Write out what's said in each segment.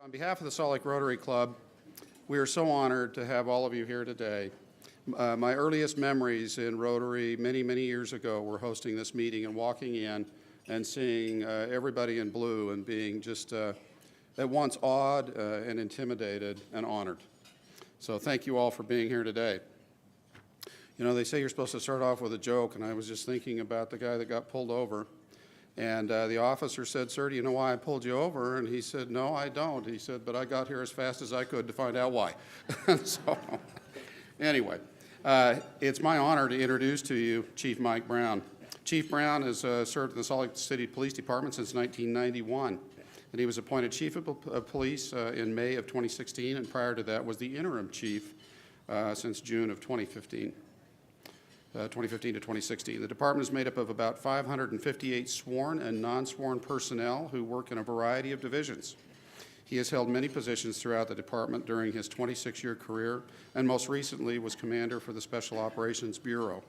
On behalf of the Salt Lake Rotary Club, we are so honored to have all of you here today. My earliest memories in Rotary many, many years ago were hosting this meeting and walking in and seeing everybody in blue and being just at once awed and intimidated and honored. So thank you all for being here today. You know, they say you're supposed to start off with a joke, and I was just thinking about the guy that got pulled over. And the officer said, "Sir, do you know why I pulled you over?" And he said, "No, I don't." He said, "But I got here as fast as I could to find out why." So anyway, it's my honor to introduce to you Chief Mike Brown. Chief Brown has served in the Salt Lake City Police Department since 1991. And he was appointed Chief of Police in May of 2016, and prior to that was the interim chief since June of 2015. 2015 to 2016. The department is made up of about 558 sworn and non-sworn personnel who work in a variety of divisions. He has held many positions throughout the department during his 26-year career, and most recently was commander for the Special Operations Bureau.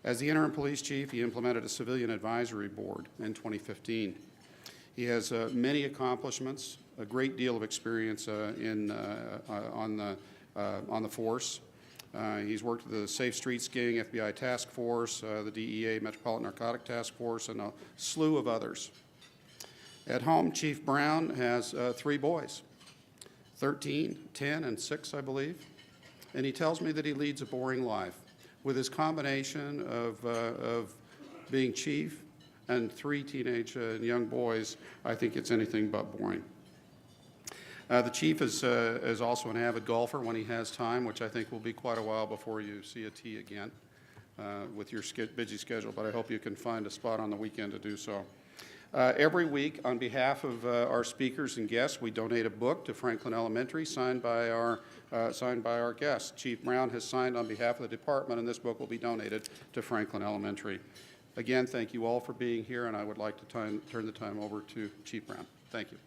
As the interim police chief, he implemented a civilian advisory board in 2015. He has many accomplishments, a great deal of experience on the force. He's worked with the Safe Streets Gang FBI Task Force, the DEA Metropolitan Narcotic Task Force, and a slew of others. At home, Chief Brown has 3 boys, 13, 10, and 6, I believe. And he tells me that he leads a boring life. With his combination of being chief and 3 teenage and young boys, I think it's anything but boring. The chief is also an avid golfer when he has time, which I think will be quite a while before you see a tee again with your busy schedule, but I hope you can find a spot on the weekend to do so. Every week, on behalf of our speakers and guests, we donate a book to Franklin Elementary signed by our guests. Chief Brown has signed on behalf of the department, and this book will be donated to Franklin Elementary. Again, thank you all for being here, and I would like to turn the time over to Chief Brown. Thank you.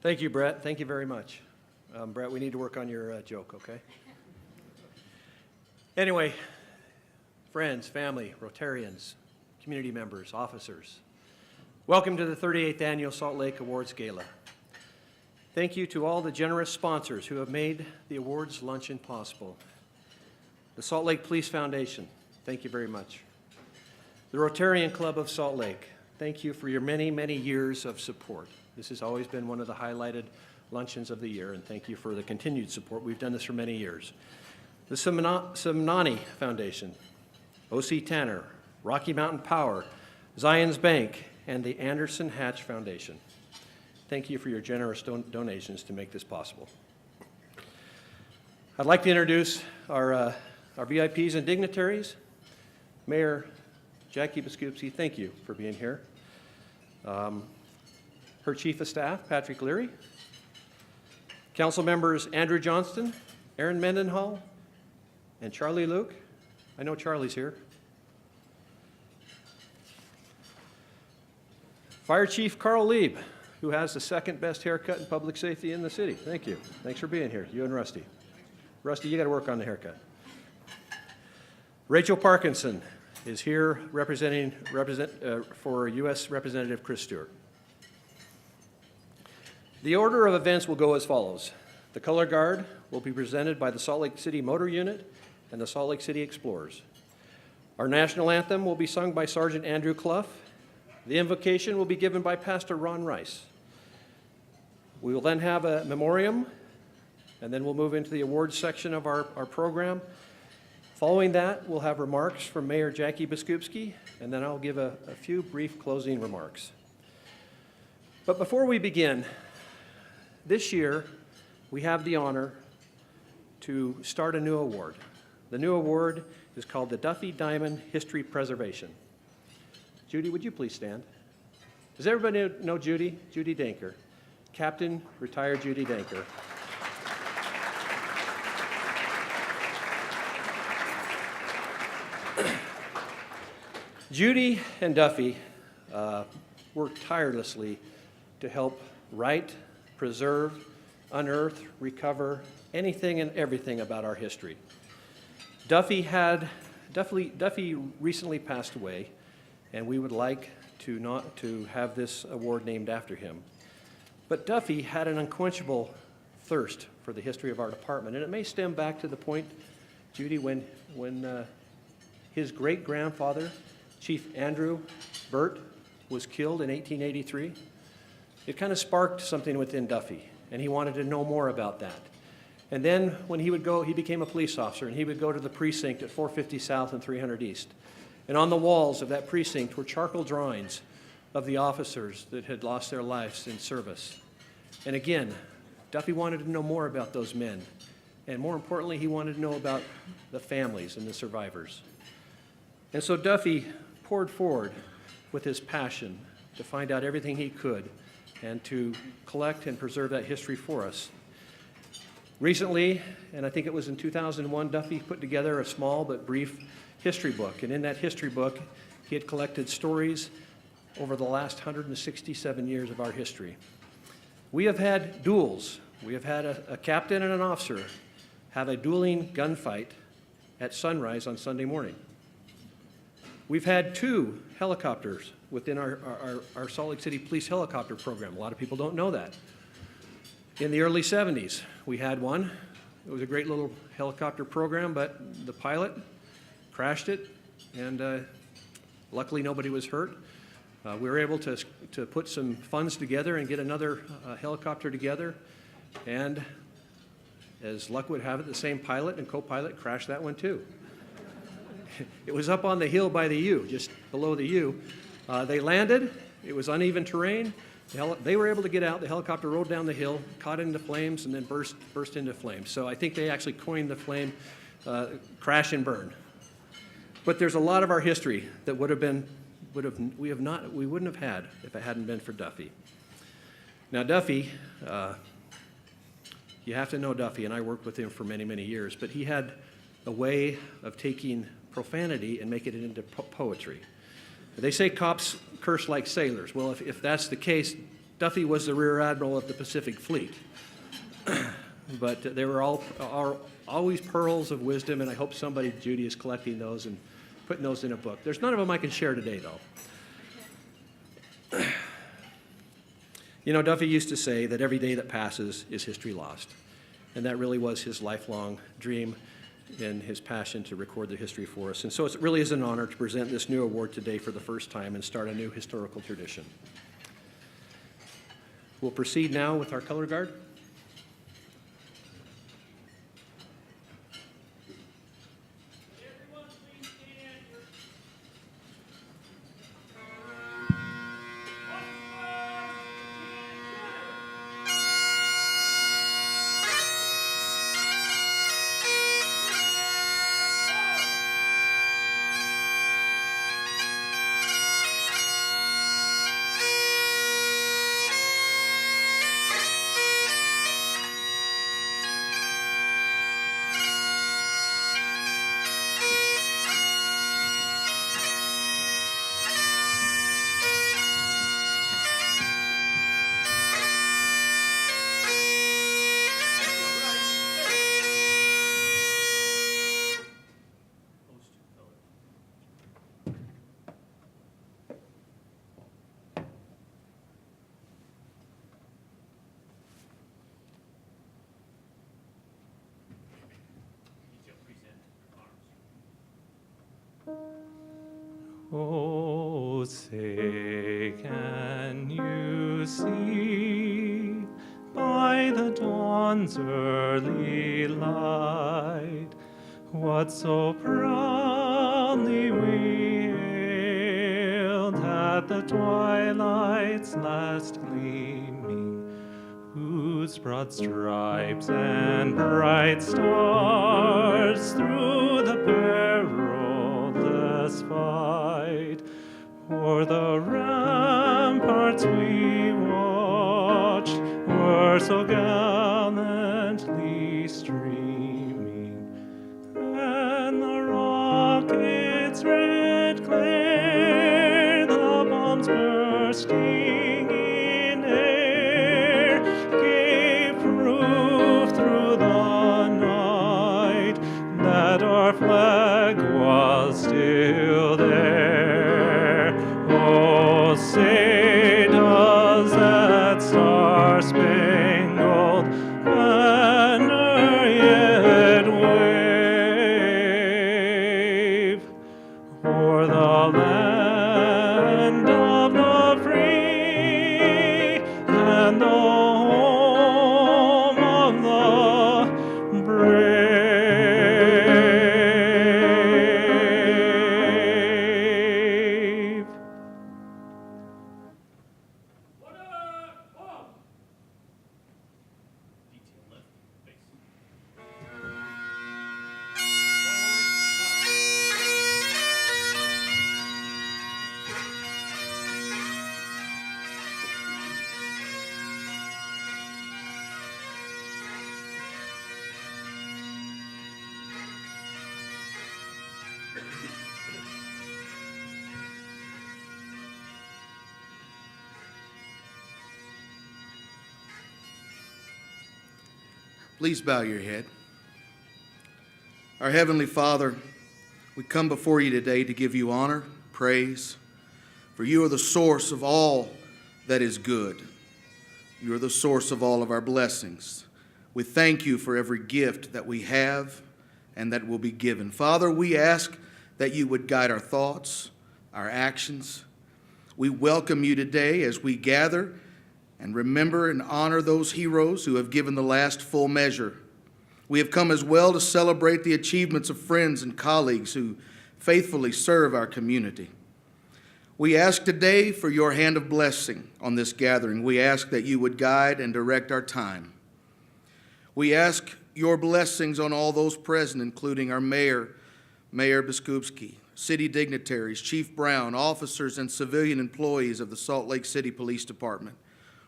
Thank you, Brett. Thank you very much. Brett, we need to work on your joke, okay? Anyway, friends, family, Rotarians, community members, officers, welcome to the 38th Annual Salt Lake Awards Gala. Thank you to all the generous sponsors who have made the awards luncheon possible. The Salt Lake Police Foundation, thank you very much. The Rotarian Club of Salt Lake, thank you for your many, many years of support. This has always been one of the highlighted luncheons of the year, and thank you for the continued support. We've done this for many years. The Simnani Foundation, O.C. Tanner, Rocky Mountain Power, Zions Bank, and the Anderson Hatch Foundation. Thank you for your generous donations to make this possible. I'd like to introduce our VIPs and dignitaries. Mayor Jackie Biskupski, thank you for being here. Her Chief of Staff, Patrick Leary. Council members Andrew Johnston, Aaron Mendenhall, and Charlie Luke. I know Charlie's here. Fire Chief Carl Lieb, who has the second best haircut in public safety in the city. Thank you. Thanks for being here, you and Rusty. Rusty, you got to work on the haircut. Rachel Parkinson is here for U.S. Representative Chris Stewart. The order of events will go as follows. The color guard will be presented by the Salt Lake City Motor Unit and the Salt Lake City Explorers. Our national anthem will be sung by Sergeant Andrew Clough. The invocation will be given by Pastor Ron Rice. We will then have a memoriam, and then we'll move into the awards section of our program. Following that, we'll have remarks from Mayor Jackie Biskupski, and then I'll give a few brief closing remarks. But before we begin, this year, we have the honor to start a new award. The new award is called the Duffy Diamond History Preservation. Judy, would you please stand? Does everybody know Judy? Judy Danker. Captain, retired Judy Danker. Judy and Duffy worked tirelessly to help write, preserve, unearth, recover anything and everything about our history. Duffy recently passed away, and we would like to have this award named after him. But Duffy had an unquenchable thirst for the history of our department, and it may stem back to the point, Judy, when his great-grandfather, Chief Andrew Burt, was killed in 1883. It kind of sparked something within Duffy, and he wanted to know more about that. And then when he became a police officer, and he would go to the precinct at 450 South and 300 East. And on the walls of that precinct were charcoal drawings of the officers that had lost their lives in service. And again, Duffy wanted to know more about those men. And more importantly, he wanted to know about the families and the survivors. And so Duffy poured forward with his passion to find out everything he could and to collect and preserve that history for us. Recently, and I think it was in 2001, Duffy put together a small but brief history book. And in that history book, he had collected stories over the last 167 years of our history. We have had duels. We have had a captain and an officer have a dueling gunfight at sunrise on Sunday morning. We've had 2 helicopters within our Salt Lake City Police helicopter program. A lot of people don't know that. In the early 70s, we had one. It was a great little helicopter program, but the pilot crashed it, and luckily nobody was hurt. We were able to put some funds together and get another helicopter together, and as luck would have it, the same pilot and co-pilot crashed that one too. It was up on the hill by the U, just below the U. They landed. It was uneven terrain. They were able to get out. The helicopter rolled down the hill, caught into flames, and then burst into flames. So I think they actually coined the flame crash and burn. But there's a lot of our history that we wouldn't have had if it hadn't been for Duffy. Now Duffy, you have to know Duffy, and I worked with him for many, many years, but he had a way of taking profanity and making it into poetry. They say cops curse like sailors. Well, if that's the case, Duffy was the Rear Admiral of the Pacific Fleet. But they were always pearls of wisdom, and I hope somebody, Judy, is collecting those and putting those in a book. There's none of them I can share today, though. You know, Duffy used to say that every day that passes is history lost. And that really was his lifelong dream and his passion to record the history for us. And so it really is an honor to present this new award today for the first time and start a new historical tradition. We'll proceed now with our color guard. Oh, say, can you see by the dawn's early light what so proudly we hailed at the twilight's last gleaming, whose broad stripes and bright stars through the perilous fight o'er the ramparts we watched were so gallantly streaming, and the rocket's red glare, the bombs bursting in air, Please bow your head. Our Heavenly Father, we come before you today to give you honor, praise, for you are the source of all that is good. You are the source of all of our blessings. We thank you for every gift that we have and that will be given. Father, we ask that you would guide our thoughts, our actions. We welcome you today as we gather and remember and honor those heroes who have given the last full measure. We have come as well to celebrate the achievements of friends and colleagues who faithfully serve our community. We ask today for your hand of blessing on this gathering. We ask that you would guide and direct our time. We ask your blessings on all those present, including our mayor, Mayor Biskupski, city dignitaries, Chief Brown, officers and civilian employees of the Salt Lake City Police Department,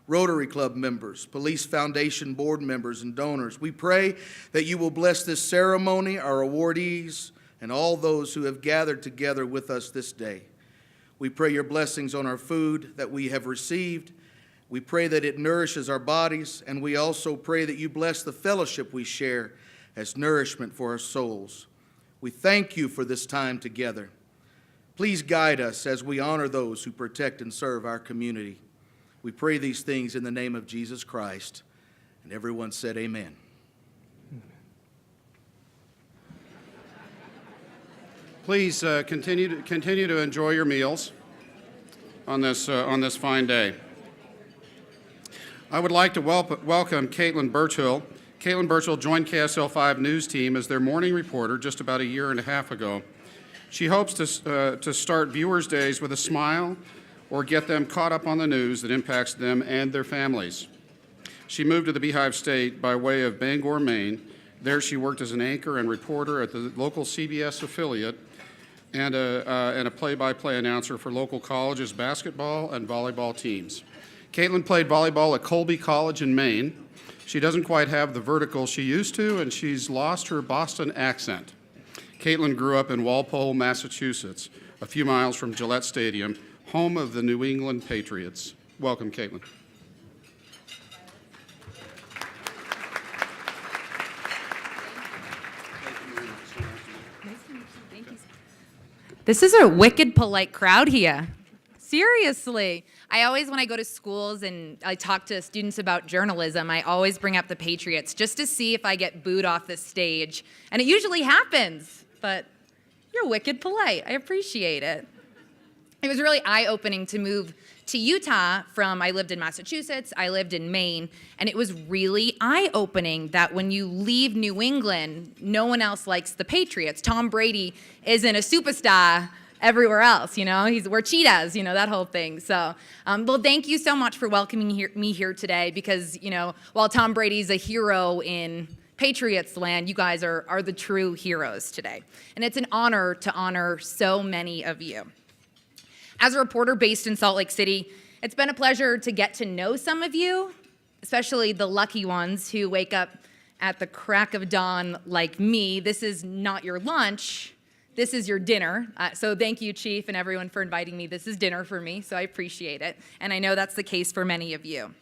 Rotary Club members, Police Foundation board members, and donors. We pray that you will bless this ceremony, our awardees, and all those who have gathered together with us this day. We pray your blessings on our food that we have received. We pray that it nourishes our bodies, and we also pray that you bless the fellowship we share as nourishment for our souls. We thank you for this time together. Please guide us as we honor those who protect and serve our community. We pray these things in the name of Jesus Christ. And everyone said amen. Please continue to enjoy your meals on this fine day. I would like to welcome Katelyn Burchill. Katelyn Burchill joined KSL 5 News Team as their morning reporter just about a year and a half ago. She hopes to start viewers' days with a smile or get them caught up on the news that impacts them and their families. She moved to the Beehive State by way of Bangor, Maine. There she worked as an anchor and reporter at the local CBS affiliate and a play-by-play announcer for local colleges' basketball and volleyball teams. Katelyn played volleyball at Colby College in Maine. She doesn't quite have the vertical she used to, and she's lost her Boston accent. Katelyn grew up in Walpole, Massachusetts, a few miles from Gillette Stadium, home of the New England Patriots. Welcome, Katelyn. This is a wicked polite crowd here. Seriously. I always, when I go to schools and I talk to students about journalism, I always bring up the Patriots just to see if I get booed off the stage. And it usually happens, but you're wicked polite. I appreciate it. It was really eye-opening to move to Utah from, I lived in Massachusetts, I lived in Maine, and it was really eye-opening that when you leave New England, no one else likes the Patriots. Tom Brady isn't a superstar everywhere else, we're cheetahs, that whole thing. So, well, thank you so much for welcoming me here today because, while Tom Brady's a hero in Patriots land, you guys are the true heroes today. And it's an honor to honor so many of you. As a reporter based in Salt Lake City, it's been a pleasure to get to know some of you, especially the lucky ones who wake up at the crack of dawn like me. This is not your lunch. This is your dinner. So thank you, Chief, and everyone for inviting me. This is dinner for me, so I appreciate it. And I know that's the case for many of you.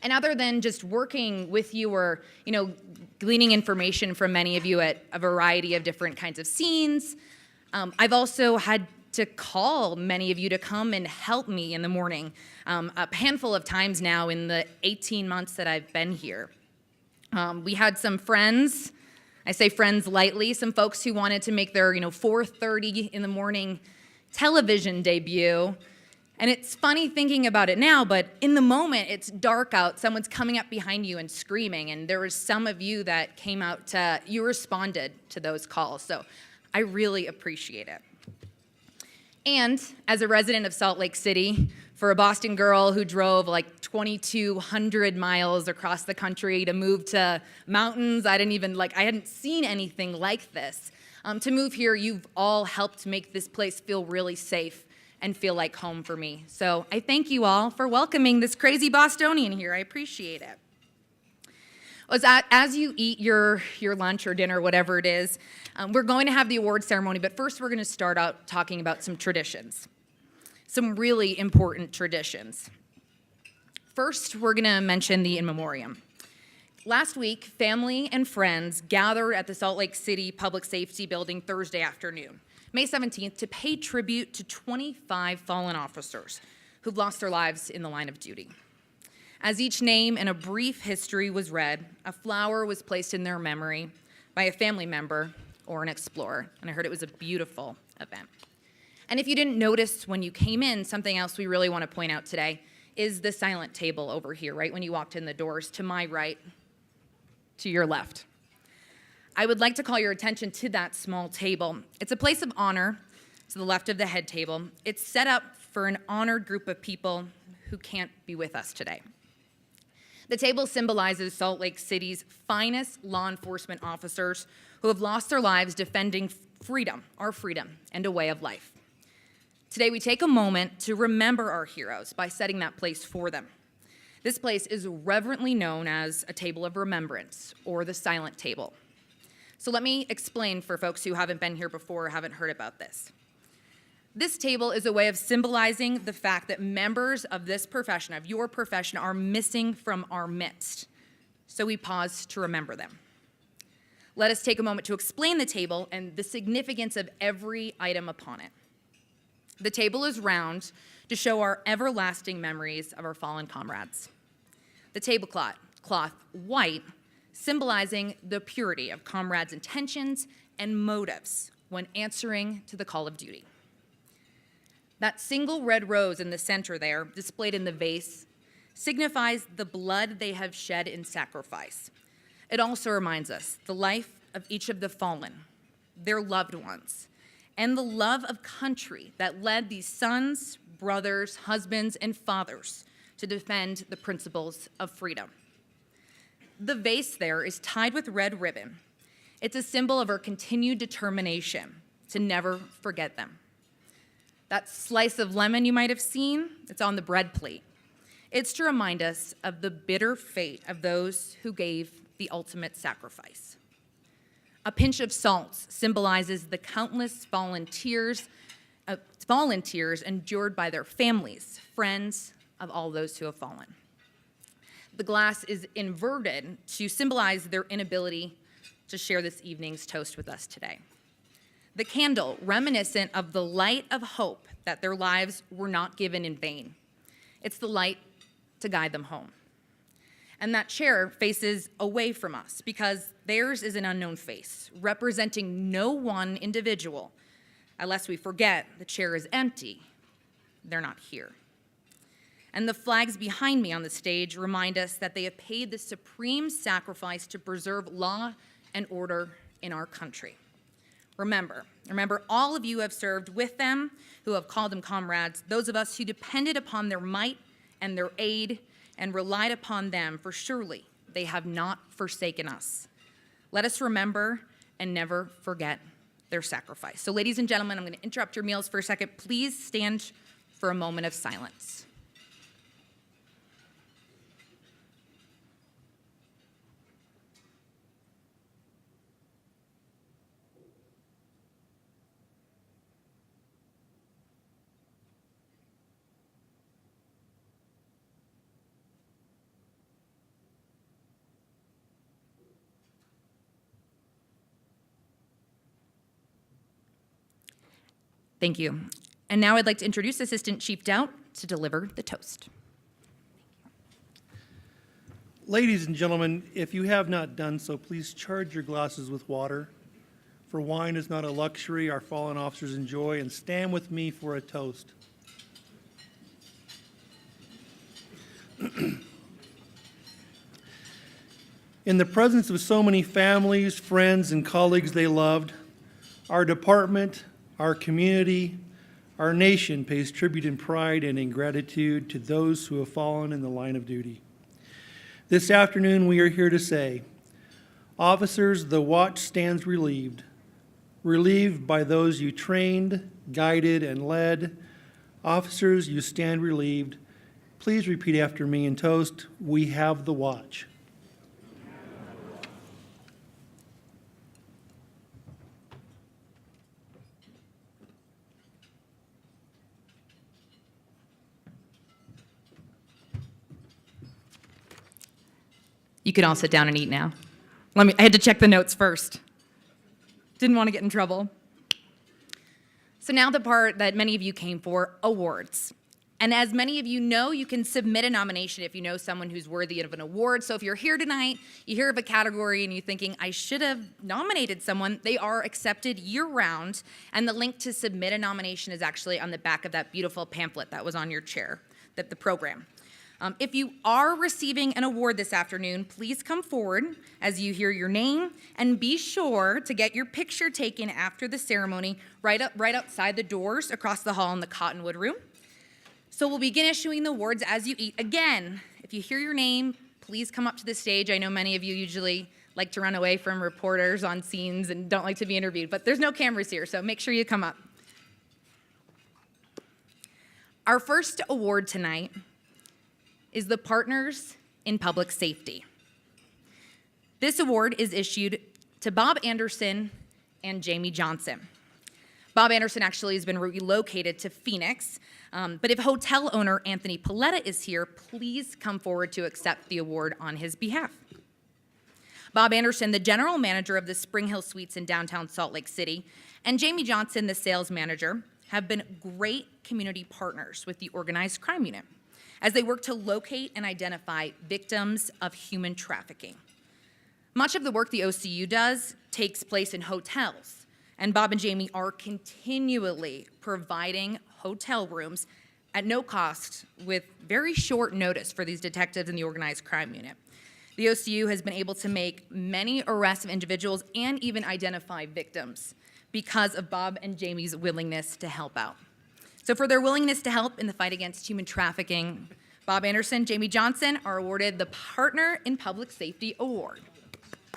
And other than just working with you or, gleaning information from many of you at a variety of different kinds of scenes, I've also had to call many of you to come and help me in the morning a handful of times now in the 18 months that I've been here. We had some friends, I say friends lightly, some folks who wanted to make their 4:30 in the morning television debut. And it's funny thinking about it now, but in the moment, it's dark out, someone's coming up behind you and screaming, and there was some of you that came out you responded to those calls, so I really appreciate it. And as a resident of Salt Lake City, for a Boston girl who drove like 2,200 miles across the country to move to mountains, I hadn't seen anything like this. To move here, you've all helped make this place feel really safe and feel like home for me. So I thank you all for welcoming this crazy Bostonian here. I appreciate it. As you eat your lunch or dinner, whatever it is, we're going to have the award ceremony, but first we're going to start out talking about some traditions, some really important traditions. First, we're going to mention the in memoriam. Last week, family and friends gathered at the Salt Lake City Public Safety Building Thursday afternoon, May 17th, to pay tribute to 25 fallen officers who've lost their lives in the line of duty. As each name and a brief history was read, a flower was placed in their memory by a family member or an explorer, and I heard it was a beautiful event. And if you didn't notice when you came in, something else we really want to point out today is the silent table over here, right when you walked in the doors, to my right, to your left. I would like to call your attention to that small table. It's a place of honor to the left of the head table. It's set up for an honored group of people who can't be with us today. The table symbolizes Salt Lake City's finest law enforcement officers who have lost their lives defending freedom, our freedom, and a way of life. Today, we take a moment to remember our heroes by setting that place for them. This place is reverently known as a table of remembrance, or the silent table. So let me explain for folks who haven't been here before or haven't heard about this. This table is a way of symbolizing the fact that members of this profession, of your profession, are missing from our midst. So we pause to remember them. Let us take a moment to explain the table and the significance of every item upon it. The table is round to show our everlasting memories of our fallen comrades. The tablecloth, white, symbolizing the purity of comrades' intentions and motives when answering to the call of duty. That single red rose in the center there, displayed in the vase, signifies the blood they have shed in sacrifice. It also reminds us the life of each of the fallen, their loved ones, and the love of country that led these sons, brothers, husbands, and fathers to defend the principles of freedom. The vase there is tied with red ribbon. It's a symbol of our continued determination to never forget them. That slice of lemon you might have seen, it's on the bread plate. It's to remind us of the bitter fate of those who gave the ultimate sacrifice. A pinch of salt symbolizes the countless volunteers endured by their families, friends of all those who have fallen. The glass is inverted to symbolize their inability to share this evening's toast with us today. The candle, reminiscent of the light of hope that their lives were not given in vain. It's the light to guide them home. And that chair faces away from us because theirs is an unknown face, representing no one individual. Unless we forget the chair is empty, they're not here. And the flags behind me on the stage remind us that they have paid the supreme sacrifice to preserve law and order in our country. Remember all of you have served with them, who have called them comrades, those of us who depended upon their might and their aid and relied upon them, for surely they have not forsaken us. Let us remember and never forget their sacrifice. So ladies and gentlemen, I'm going to interrupt your meals for a second. Please stand for a moment of silence. Thank you. And now I'd like to introduce Assistant Chief Doubt to deliver the toast. Ladies and gentlemen, if you have not done so, please charge your glasses with water, for wine is not a luxury our fallen officers enjoy, and stand with me for a toast. In the presence of so many families, friends, and colleagues they loved, our department, our community, our nation pays tribute in pride and in gratitude to those who have fallen in the line of duty. This afternoon, we are here to say, officers, the watch stands relieved by those you trained, guided, and led. Officers, you stand relieved. Please repeat after me and toast, we have the watch. You can all sit down and eat now. I had to check the notes first. Didn't want to get in trouble. So now the part that many of you came for, awards. And as many of you know, you can submit a nomination if you know someone who's worthy of an award. So if you're here tonight, you hear of a category and you're thinking, I should have nominated someone, they are accepted year-round. And the link to submit a nomination is actually on the back of that beautiful pamphlet that was on your chair, the program. If you are receiving an award this afternoon, please come forward as you hear your name, and be sure to get your picture taken after the ceremony right outside the doors across the hall in the Cottonwood Room. So we'll begin issuing the awards as you eat. Again, if you hear your name, please come up to the stage. I know many of you usually like to run away from reporters on scenes and don't like to be interviewed, but there's no cameras here, so make sure you come up. Our first award tonight is the Partners in Public Safety. This award is issued to Bob Anderson and Jamie Johnson. Bob Anderson actually has been relocated to Phoenix, but if hotel owner Anthony Paletta is here, please come forward to accept the award on his behalf. Bob Anderson, the general manager of the Spring Hill Suites in downtown Salt Lake City, and Jamie Johnson, the sales manager, have been great community partners with the Organized Crime Unit as they work to locate and identify victims of human trafficking. Much of the work the OCU does takes place in hotels, and Bob and Jamie are continually providing hotel rooms at no cost with very short notice for these detectives in the Organized Crime Unit. The OCU has been able to make many arrests of individuals and even identify victims because of Bob and Jamie's willingness to help out. So for their willingness to help in the fight against human trafficking, Bob Anderson, Jamie Johnson are awarded the Partner in Public Safety Award.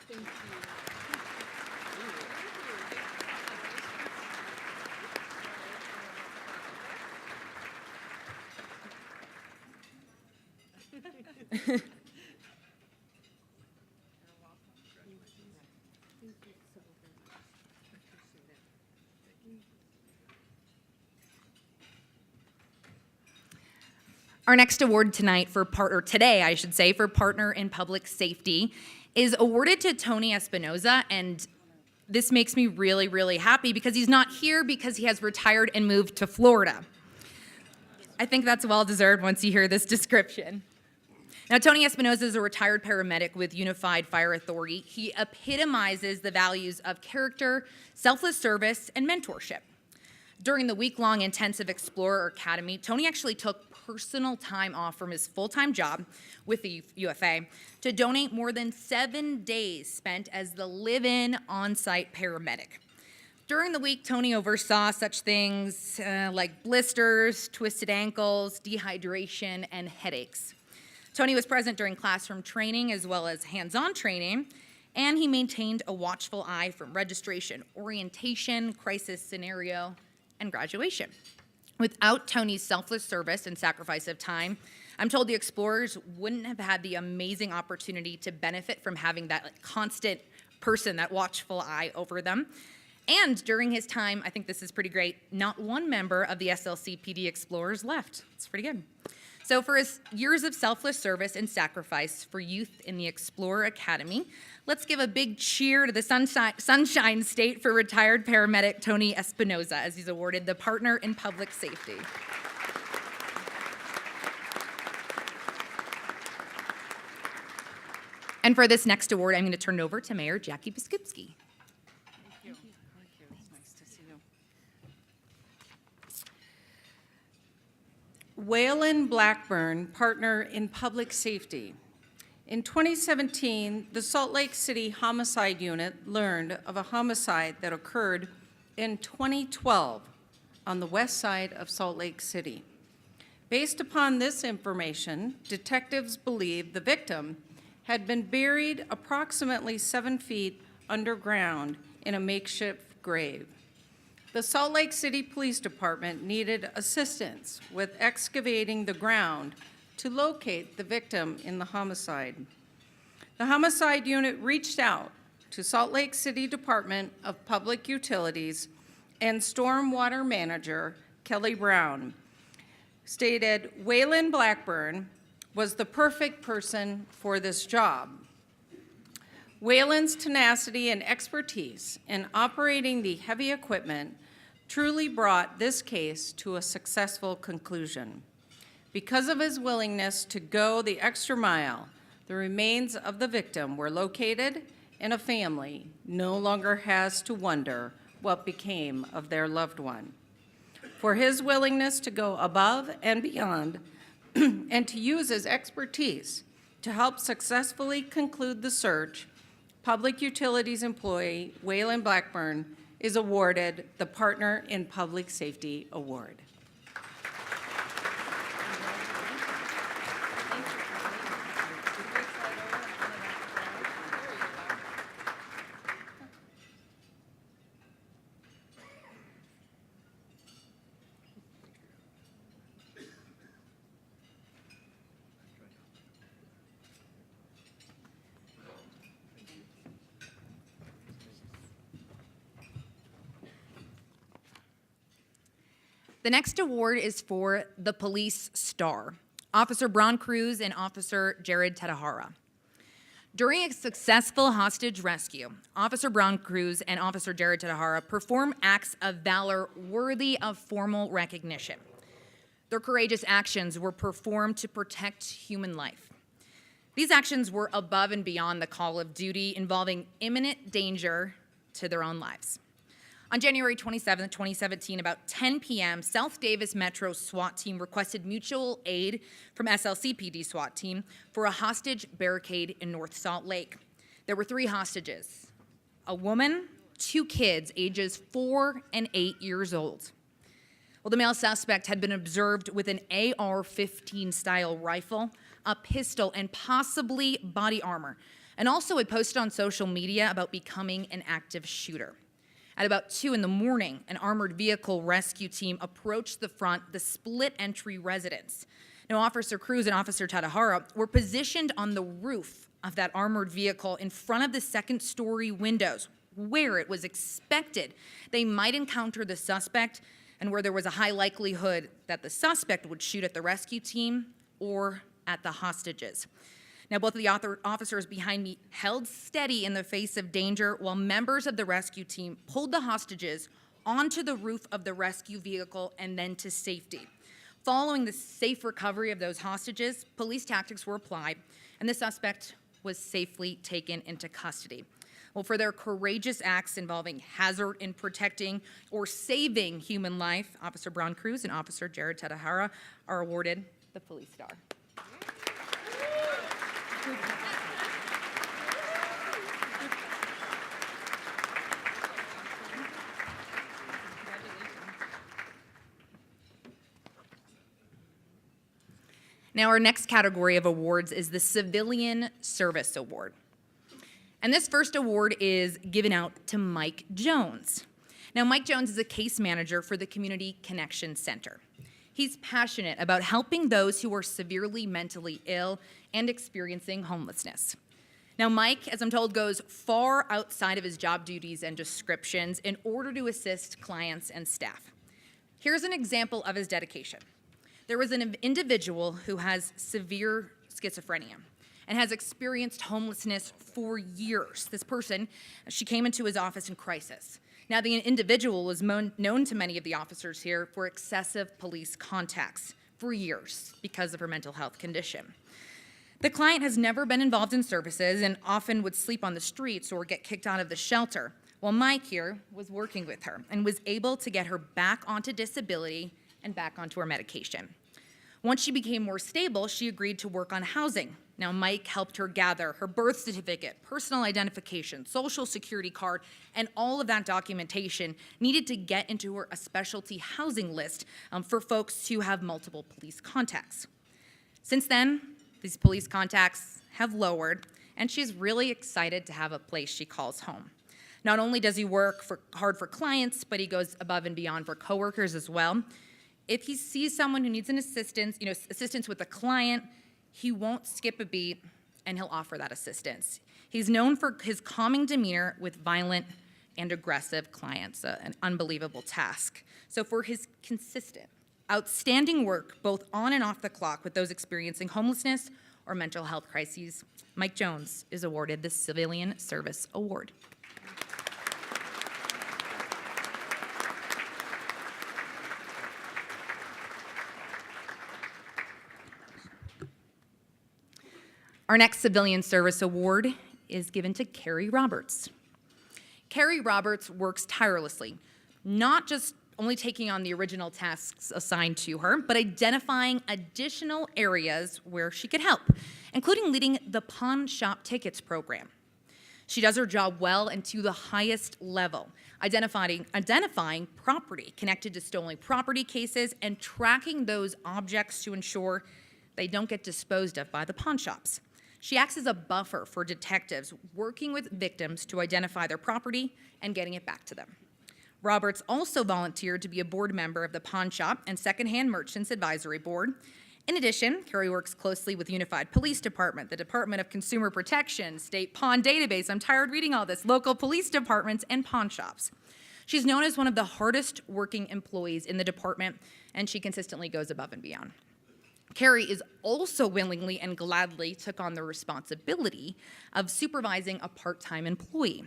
Thank you. Our next award tonight today, I should say, for Partner in Public Safety is awarded to Tony Espinoza, and this makes me really, really happy because he's not here because he has retired and moved to Florida. I think that's well-deserved once you hear this description. Now, Tony Espinoza is a retired paramedic with Unified Fire Authority. He epitomizes the values of character, selfless service, and mentorship. During the week-long intensive Explorer Academy, Tony actually took personal time off from his full-time job with the UFA to donate more than 7 days spent as the live-in on-site paramedic. During the week, Tony oversaw such things like blisters, twisted ankles, dehydration, and headaches. Tony was present during classroom training as well as hands-on training, and he maintained a watchful eye from registration, orientation, crisis scenario, and graduation. Without Tony's selfless service and sacrifice of time, I'm told the Explorers wouldn't have had the amazing opportunity to benefit from having that constant person, that watchful eye over them. And during his time, I think this is pretty great, not one member of the SLCPD Explorers left. It's pretty good. So for his years of selfless service and sacrifice for youth in the Explorer Academy, let's give a big cheer to the Sunshine State for retired paramedic Tony Espinoza as he's awarded the Partner in Public Safety. And for this next award, I'm going to turn it over to Mayor Jackie Biskupski. Waylon Blackburn, Partner in Public Safety. In 2017, the Salt Lake City Homicide Unit learned of a homicide that occurred in 2012 on the west side of Salt Lake City. Based upon this information, detectives believe the victim had been buried approximately 7 feet underground in a makeshift grave. The Salt Lake City Police Department needed assistance with excavating the ground to locate the victim in the homicide. The homicide unit reached out to Salt Lake City Department of Public Utilities and Stormwater Manager Kelly Brown, stated Waylon Blackburn was the perfect person for this job. Waylon's tenacity and expertise in operating the heavy equipment truly brought this case to a successful conclusion. Because of his willingness to go the extra mile, the remains of the victim were located, and a family no longer has to wonder what became of their loved one. For his willingness to go above and beyond and to use his expertise to help successfully conclude the search, Public Utilities employee Waylon Blackburn is awarded the Partner in Public Safety Award. The next award is for the Police Star, Officer Braun Cruz and Officer Jared Tadahara. During a successful hostage rescue, Officer Braun Cruz and Officer Jared Tadahara perform acts of valor worthy of formal recognition. Their courageous actions were performed to protect human life. These actions were above and beyond the call of duty, involving imminent danger to their own lives. On January 27, 2017, about 10 p.m., South Davis Metro SWAT team requested mutual aid from SLCPD SWAT team for a hostage barricade in North Salt Lake. There were 3 hostages, a woman, 2 kids, ages 4 and 8 years old. Well, the male suspect had been observed with an AR-15 style rifle, a pistol, and possibly body armor, and also had posted on social media about becoming an active shooter. At about 2 in the morning, an armored vehicle rescue team approached the split entry residence. Now, Officer Cruz and Officer Tadahara were positioned on the roof of that armored vehicle in front of the second-story windows, where it was expected they might encounter the suspect and where there was a high likelihood that the suspect would shoot at the rescue team or at the hostages. Now, both of the officers behind me held steady in the face of danger while members of the rescue team pulled the hostages onto the roof of the rescue vehicle and then to safety. Following the safe recovery of those hostages, police tactics were applied, and the suspect was safely taken into custody. Well, for their courageous acts involving hazard in protecting or saving human life, Officer Braun Cruz and Officer Jared Tadahara are awarded the Police Star. Now, our next category of awards is the Civilian Service Award. And this first award is given out to Mike Jones. Now, Mike Jones is a case manager for the Community Connection Center. He's passionate about helping those who are severely mentally ill and experiencing homelessness. Now, Mike, as I'm told, goes far outside of his job duties and descriptions in order to assist clients and staff. Here's an example of his dedication. There was an individual who has severe schizophrenia and has experienced homelessness for years. This person, she came into his office in crisis. Now, the individual was known to many of the officers here for excessive police contacts for years because of her mental health condition. The client has never been involved in services and often would sleep on the streets or get kicked out of the shelter, while Mike here was working with her and was able to get her back onto disability and back onto her medication. Once she became more stable, she agreed to work on housing. Now, Mike helped her gather her birth certificate, personal identification, social security card, and all of that documentation needed to get into her a specialty housing list for folks who have multiple police contacts. Since then, these police contacts have lowered, and she's really excited to have a place she calls home. Not only does he work hard for clients, but he goes above and beyond for coworkers as well. If he sees someone who needs assistance with a client, he won't skip a beat, and he'll offer that assistance. He's known for his calming demeanor with violent and aggressive clients, an unbelievable task. So for his consistent, outstanding work, both on and off the clock with those experiencing homelessness or mental health crises, Mike Jones is awarded the Civilian Service Award. Our next Civilian Service Award is given to Carrie Roberts. Carrie Roberts works tirelessly, not just only taking on the original tasks assigned to her, but identifying additional areas where she could help, including leading the pawn shop tickets program. She does her job well and to the highest level, identifying property connected to stolen property cases and tracking those objects to ensure they don't get disposed of by the pawn shops. She acts as a buffer for detectives working with victims to identify their property and getting it back to them. Roberts also volunteered to be a board member of the Pawn Shop and Secondhand Merchants Advisory Board. In addition, Carrie works closely with Unified Police Department, the Department of Consumer Protection, State Pawn Database, I'm tired reading all this, local police departments, and pawn shops. She's known as one of the hardest working employees in the department, and she consistently goes above and beyond. Carrie is also willingly and gladly took on the responsibility of supervising a part-time employee.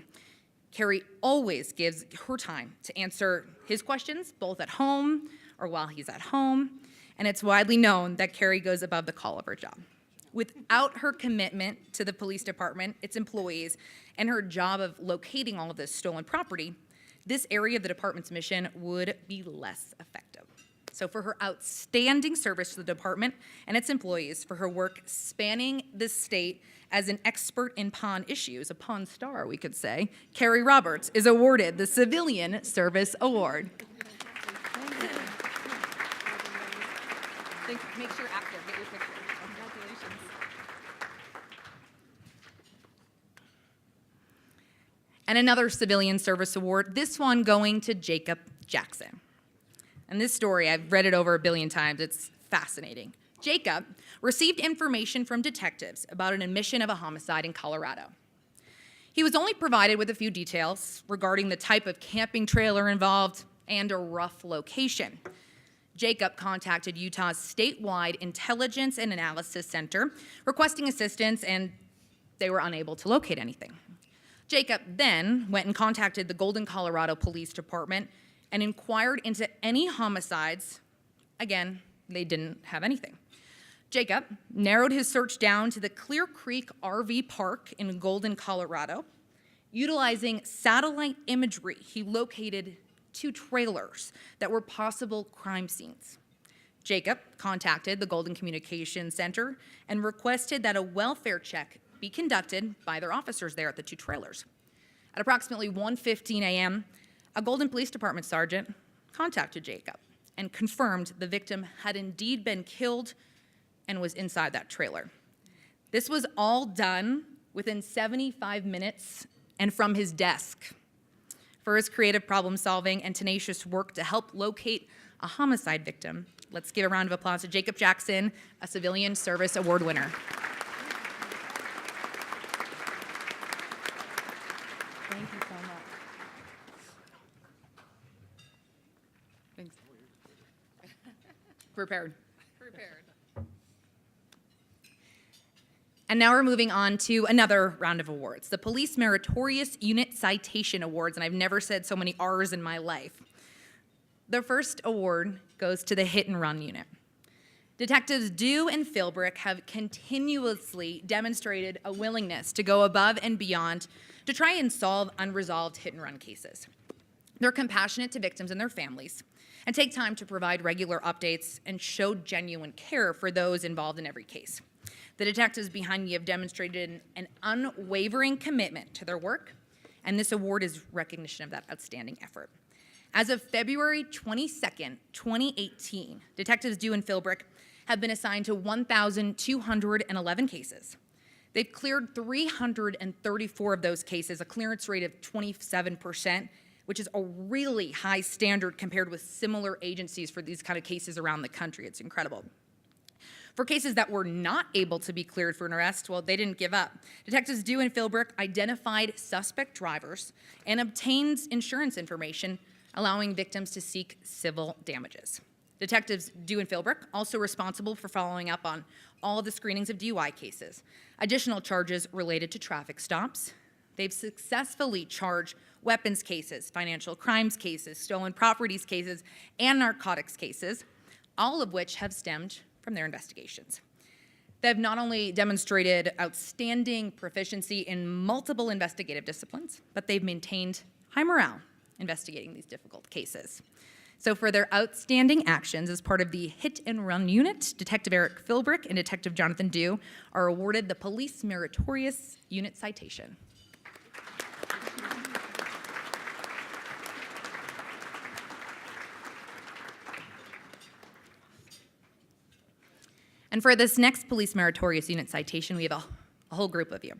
Carrie always gives her time to answer his questions, both at home or while he's at home, and it's widely known that Carrie goes above the call of her job. Without her commitment to the police department, its employees, and her job of locating all of this stolen property, this area of the department's mission would be less effective. So for her outstanding service to the department and its employees, for her work spanning the state as an expert in pawn issues, a pawn star, we could say, Carrie Roberts is awarded the Civilian Service Award. Make sure after, get your picture. Congratulations. And another Civilian Service Award, this one going to Jacob Jackson. And this story, I've read it over 1 billion times. It's fascinating. Jacob received information from detectives about an admission of a homicide in Colorado. He was only provided with a few details regarding the type of camping trailer involved and a rough location. Jacob contacted Utah's statewide Intelligence and Analysis Center requesting assistance, and they were unable to locate anything. Jacob then went and contacted the Golden, Colorado Police Department and inquired into any homicides. Again, they didn't have anything. Jacob narrowed his search down to the Clear Creek RV Park in Golden, Colorado. Utilizing satellite imagery, he located 2 trailers that were possible crime scenes. Jacob contacted the Golden Communications Center and requested that a welfare check be conducted by their officers there at the 2 trailers. At approximately 1:15 a.m., a Golden Police Department sergeant contacted Jacob and confirmed the victim had indeed been killed and was inside that trailer. This was all done within 75 minutes and from his desk. For his creative problem solving and tenacious work to help locate a homicide victim, let's give a round of applause to Jacob Jackson, a Civilian Service Award winner. Thank you so much. Thanks. Prepared. And now we're moving on to another round of awards, the Police Meritorious Unit Citation Awards, and I've never said so many R's in my life. The first award goes to the Hit and Run Unit. Detectives Dew and Philbrick have continuously demonstrated a willingness to go above and beyond to try and solve unresolved hit and run cases. They're compassionate to victims and their families and take time to provide regular updates and show genuine care for those involved in every case. The detectives behind me have demonstrated an unwavering commitment to their work, and this award is recognition of that outstanding effort. As of February 22nd, 2018, Detectives Dew and Philbrick have been assigned to 1,211 cases. They've cleared 334 of those cases, a clearance rate of 27%, which is a really high standard compared with similar agencies for these kind of cases around the country. It's incredible. For cases that were not able to be cleared for an arrest, well, they didn't give up. Detectives Dew and Philbrick identified suspect drivers and obtained insurance information, allowing victims to seek civil damages. Detectives Dew and Philbrick, also responsible for following up on all of the screenings of DUI cases, additional charges related to traffic stops. They've successfully charged weapons cases, financial crimes cases, stolen properties cases, and narcotics cases, all of which have stemmed from their investigations. They've not only demonstrated outstanding proficiency in multiple investigative disciplines, but they've maintained high morale investigating these difficult cases. So for their outstanding actions as part of the Hit and Run Unit, Detective Eric Philbrick and Detective Jonathan Dew are awarded the Police Meritorious Unit Citation. And for this next Police Meritorious Unit Citation, we have a whole group of you.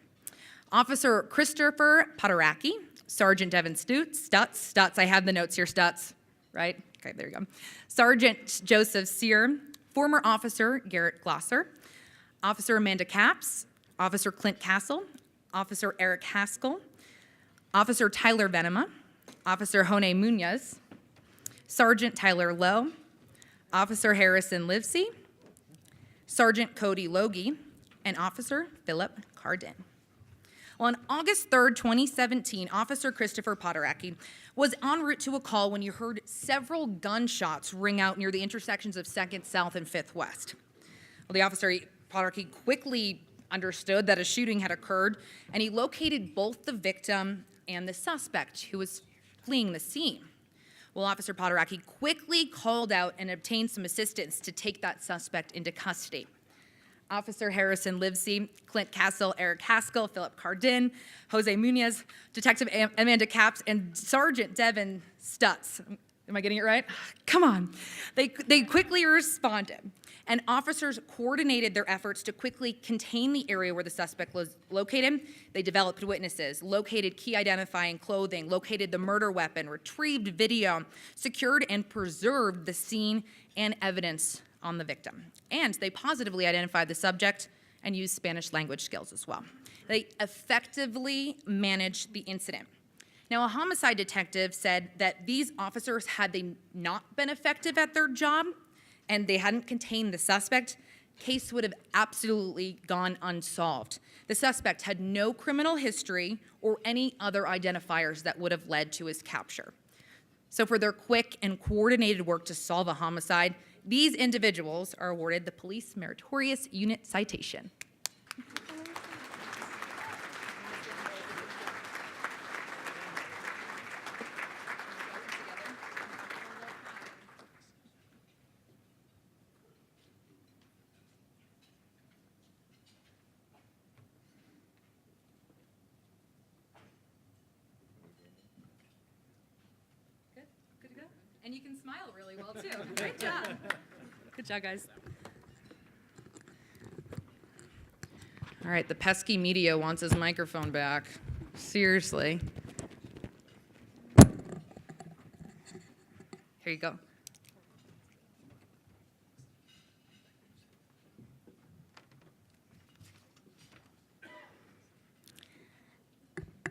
Officer Christopher Podaraki, Sergeant Devin Stutz, I have the notes here, Stutz, right? Okay, there you go. Sergeant Joseph Sear, former officer Garrett Glosser, Officer Amanda Capps, Officer Clint Castle, Officer Eric Haskell, Officer Tyler Venema, Officer Jone Munoz, Sergeant Tyler Lowe, Officer Harrison Livesey, Sergeant Cody Logie, and Officer Philip Cardin. Well, on August 3rd, 2017, Officer Christopher Podaraki was en route to a call when you heard several gunshots ring out near the intersections of 2nd South and 5th West. Well, the officer, Podaraki, quickly understood that a shooting had occurred, and he located both the victim and the suspect who was fleeing the scene. Well, Officer Podaraki quickly called out and obtained some assistance to take that suspect into custody. Officer Harrison Livesey, Clint Castle, Eric Haskell, Philip Cardin, Jose Munoz, Detective Amanda Capps, and Sergeant Devin Stutz. Am I getting it right? Come on. They quickly responded, and officers coordinated their efforts to quickly contain the area where the suspect was located. They developed witnesses, located key identifying clothing, located the murder weapon, retrieved video, secured and preserved the scene and evidence on the victim. And they positively identified the subject and used Spanish language skills as well. They effectively managed the incident. Now, a homicide detective said that these officers, had they not been effective at their job and they hadn't contained the suspect, case would have absolutely gone unsolved. The suspect had no criminal history or any other identifiers that would have led to his capture. So for their quick and coordinated work to solve a homicide, these individuals are awarded the Police Meritorious Unit Citation. Good to go? And you can smile really well, too. Great job. Good job, guys. All right, the pesky media wants his microphone back. Seriously. Here you go.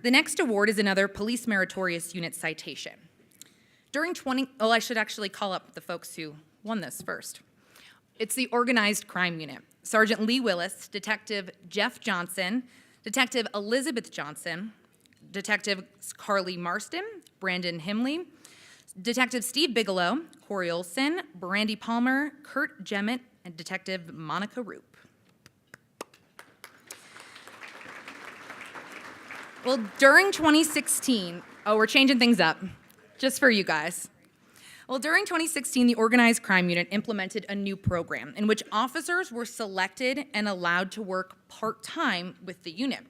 The next award is another Police Meritorious Unit Citation. I should actually call up the folks who won this first. It's the Organized Crime Unit. Sergeant Lee Willis, Detective Jeff Johnson, Detective Elizabeth Johnson, Detective Carly Marston, Brandon Himley, Detective Steve Bigelow, Corey Olson, Brandy Palmer, Kurt Jemmett, and Detective Monica Roop. Well, during 2016, we're changing things up, just for you guys. Well, during 2016, the Organized Crime Unit implemented a new program in which officers were selected and allowed to work part-time with the unit.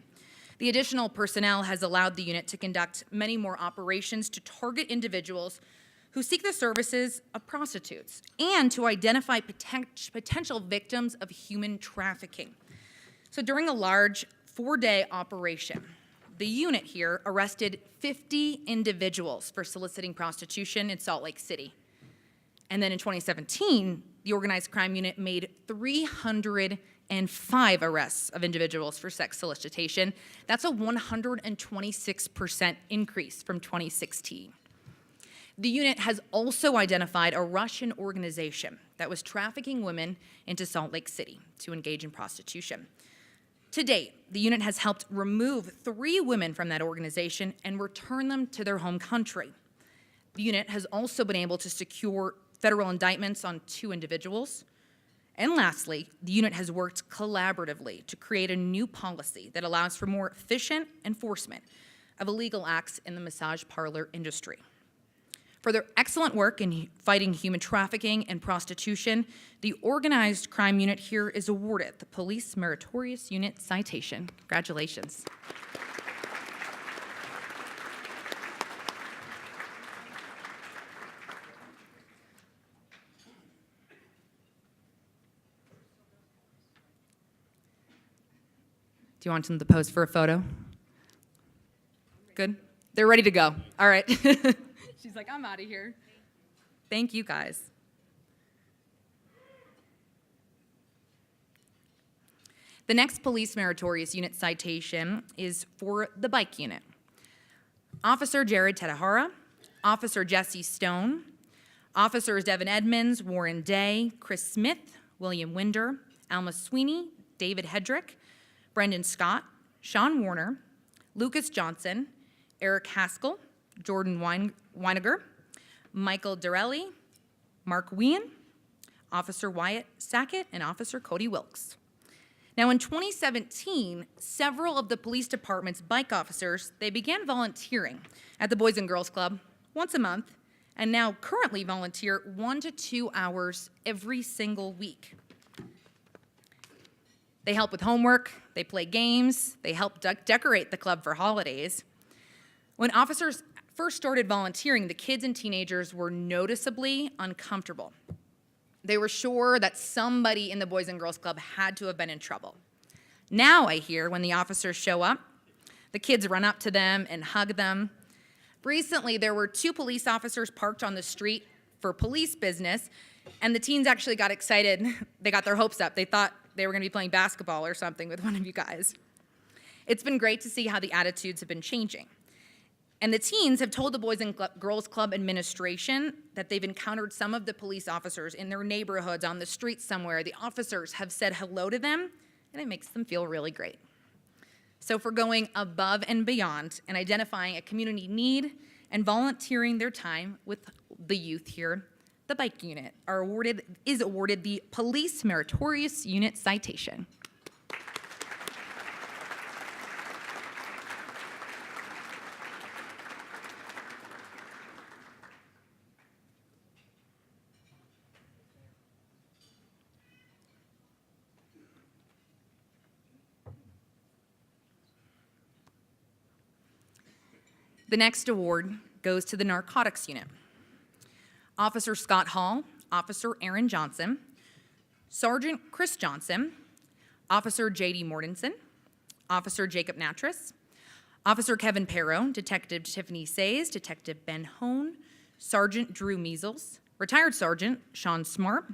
The additional personnel has allowed the unit to conduct many more operations to target individuals who seek the services of prostitutes and to identify potential victims of human trafficking. So during a large 4-day operation, the unit here arrested 50 individuals for soliciting prostitution in Salt Lake City. And then in 2017, the Organized Crime Unit made 305 arrests of individuals for sex solicitation. That's a 126% increase from 2016. The unit has also identified a Russian organization that was trafficking women into Salt Lake City to engage in prostitution. To date, the unit has helped remove 3 women from that organization and return them to their home country. The unit has also been able to secure federal indictments on 2 individuals. And lastly, the unit has worked collaboratively to create a new policy that allows for more efficient enforcement of illegal acts in the massage parlor industry. For their excellent work in fighting human trafficking and prostitution, the organized crime unit here is awarded the Police Meritorious Unit Citation. Congratulations. Do you want them to pose for a photo? Good? They're ready to go. All right. She's like, I'm out of here. Thank you, guys. The next Police Meritorious Unit citation is for the bike unit. Officer Jared Tedahara, Officer Jesse Stone, Officers Devin Edmonds, Warren Day, Chris Smith, William Winder, Alma Sweeney, David Hedrick, Brendan Scott, Sean Warner, Lucas Johnson, Eric Haskell, Jordan Weiniger, Michael Dorelli, Mark Wien, Officer Wyatt Sackett, and Officer Cody Wilkes. Now in 2017, several of the police department's bike officers, they began volunteering at the Boys and Girls Club once a month, and now currently volunteer 1 to 2 hours every single week. They help with homework, they play games, they help decorate the club for holidays. When officers first started volunteering, the kids and teenagers were noticeably uncomfortable. They were sure that somebody in the Boys and Girls Club had to have been in trouble. Now I hear when the officers show up, the kids run up to them and hug them. Recently, there were 2 police officers parked on the street for police business, and the teens actually got excited. They got their hopes up. They thought they were going to be playing basketball or something with one of you guys. It's been great to see how the attitudes have been changing. And the teens have told the Boys and Girls Club administration that they've encountered some of the police officers in their neighborhoods, on the streets somewhere. The officers have said hello to them, and it makes them feel really great. So for going above and beyond and identifying a community need and volunteering their time with the youth here, the bike unit is awarded the Police Meritorious Unit Citation. The next award goes to the Narcotics Unit. Officer Scott Hall, Officer Aaron Johnson, Sergeant Chris Johnson, Officer J.D. Mortensen, Officer Jacob Natras, Officer Kevin Parrom, Detective Tiffany Says, Detective Ben Hone, Sergeant Drew Measles, Retired Sergeant Sean Smart,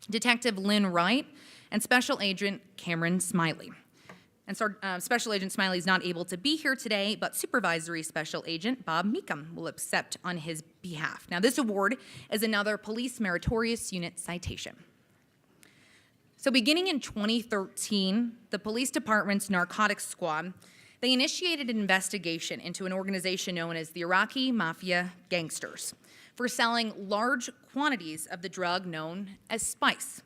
Detective Lynn Wright, and Special Agent Cameron Smiley. And Special Agent Smiley is not able to be here today, but Supervisory Special Agent Bob Meekum will accept on his behalf. Now, this award is another Police Meritorious Unit citation. So beginning in 2013, the police department's narcotics squad, they initiated an investigation into an organization known as the Iraqi Mafia Gangsters for selling large quantities of the drug known as spice.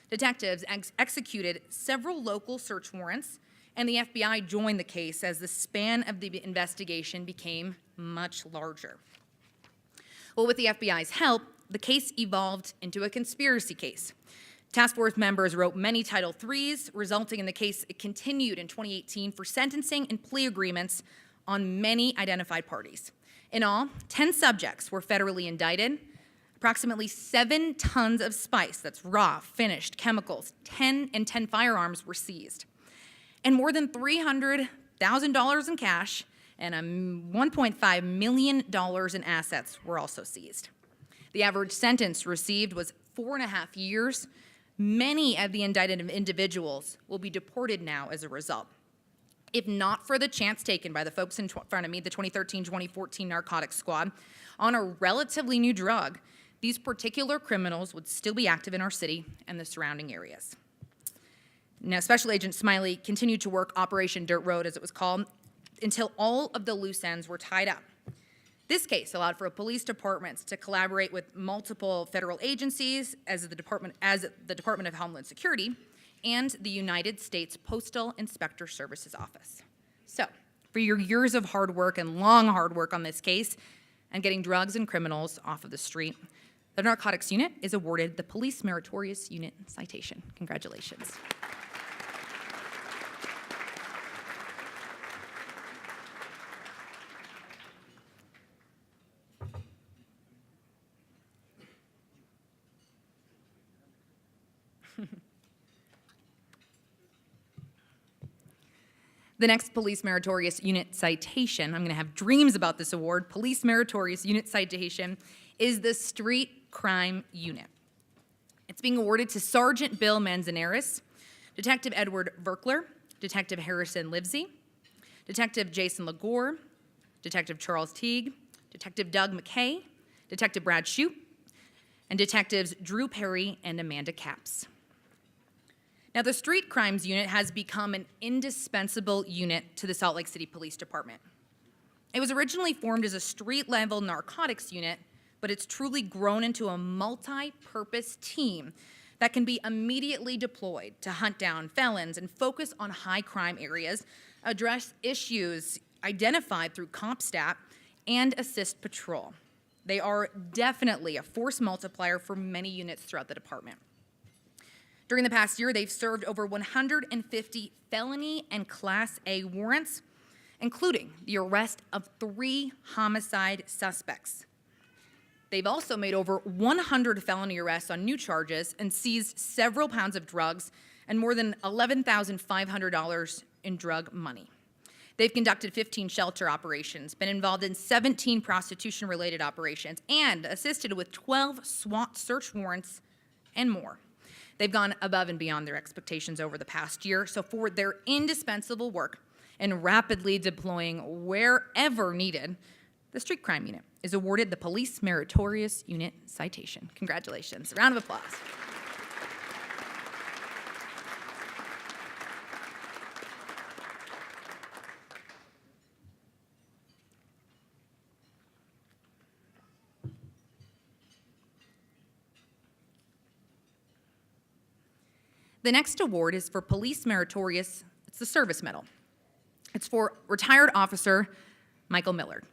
Detectives executed several local search warrants, and the FBI joined the case as the span of the investigation became much larger. Well, with the FBI's help, the case evolved into a conspiracy case. Task force members wrote many Title IIIs, resulting in the case it continued in 2018 for sentencing and plea agreements on many identified parties. In all, 10 subjects were federally indicted. Approximately 7 tons of spice, that's raw, finished, chemicals, 10 firearms were seized. And more than $300,000 in cash and $1.5 million in assets were also seized. The average sentence received was 4.5 years. Many of the indicted individuals will be deported now as a result. if not for the chance taken by the folks in front of me, the 2013-2014 Narcotics Squad, on a relatively new drug, these particular criminals would still be active in our city and the surrounding areas. Now, Special Agent Smiley continued to work Operation Dirt Road, as it was called, until all of the loose ends were tied up. This case allowed for police departments to collaborate with multiple federal agencies, as the Department of Homeland Security and the United States Postal Inspector Services Office. So, for your years of hard work and long hard work on this case and getting drugs and criminals off of the street, the Narcotics Unit is awarded the Police Meritorious Unit Citation. Congratulations. The next Police Meritorious Unit Citation, I'm going to have dreams about this award, Police Meritorious Unit Citation, is the Street Crime Unit. It's being awarded to Sergeant Bill Manzanares, Detective Edward Verkler, Detective Harrison Livesey, Detective Jason Lagore, Detective Charles Teague, Detective Doug McKay, Detective Brad Shute, and Detectives Drew Perry and Amanda Capps. Now, the Street Crimes Unit has become an indispensable unit to the Salt Lake City Police Department. It was originally formed as a street-level narcotics unit, but it's truly grown into a multi-purpose team that can be immediately deployed to hunt down felons and focus on high-crime areas, address issues identified through CompStat, and assist patrol. They are definitely a force multiplier for many units throughout the department. During the past year, they've served over 150 felony and Class A warrants, including the arrest of 3 homicide suspects. They've also made over 100 felony arrests on new charges and seized several pounds of drugs and more than $11,500 in drug money. They've conducted 15 shelter operations, been involved in 17 prostitution-related operations, and assisted with 12 SWAT search warrants and more. They've gone above and beyond their expectations over the past year, so for their indispensable work in rapidly deploying wherever needed, the Street Crime Unit is awarded the Police Meritorious Unit Citation. Congratulations. A round of applause. The next award is for Police Meritorious, it's the Service Medal. It's for Retired Officer Michael Millard.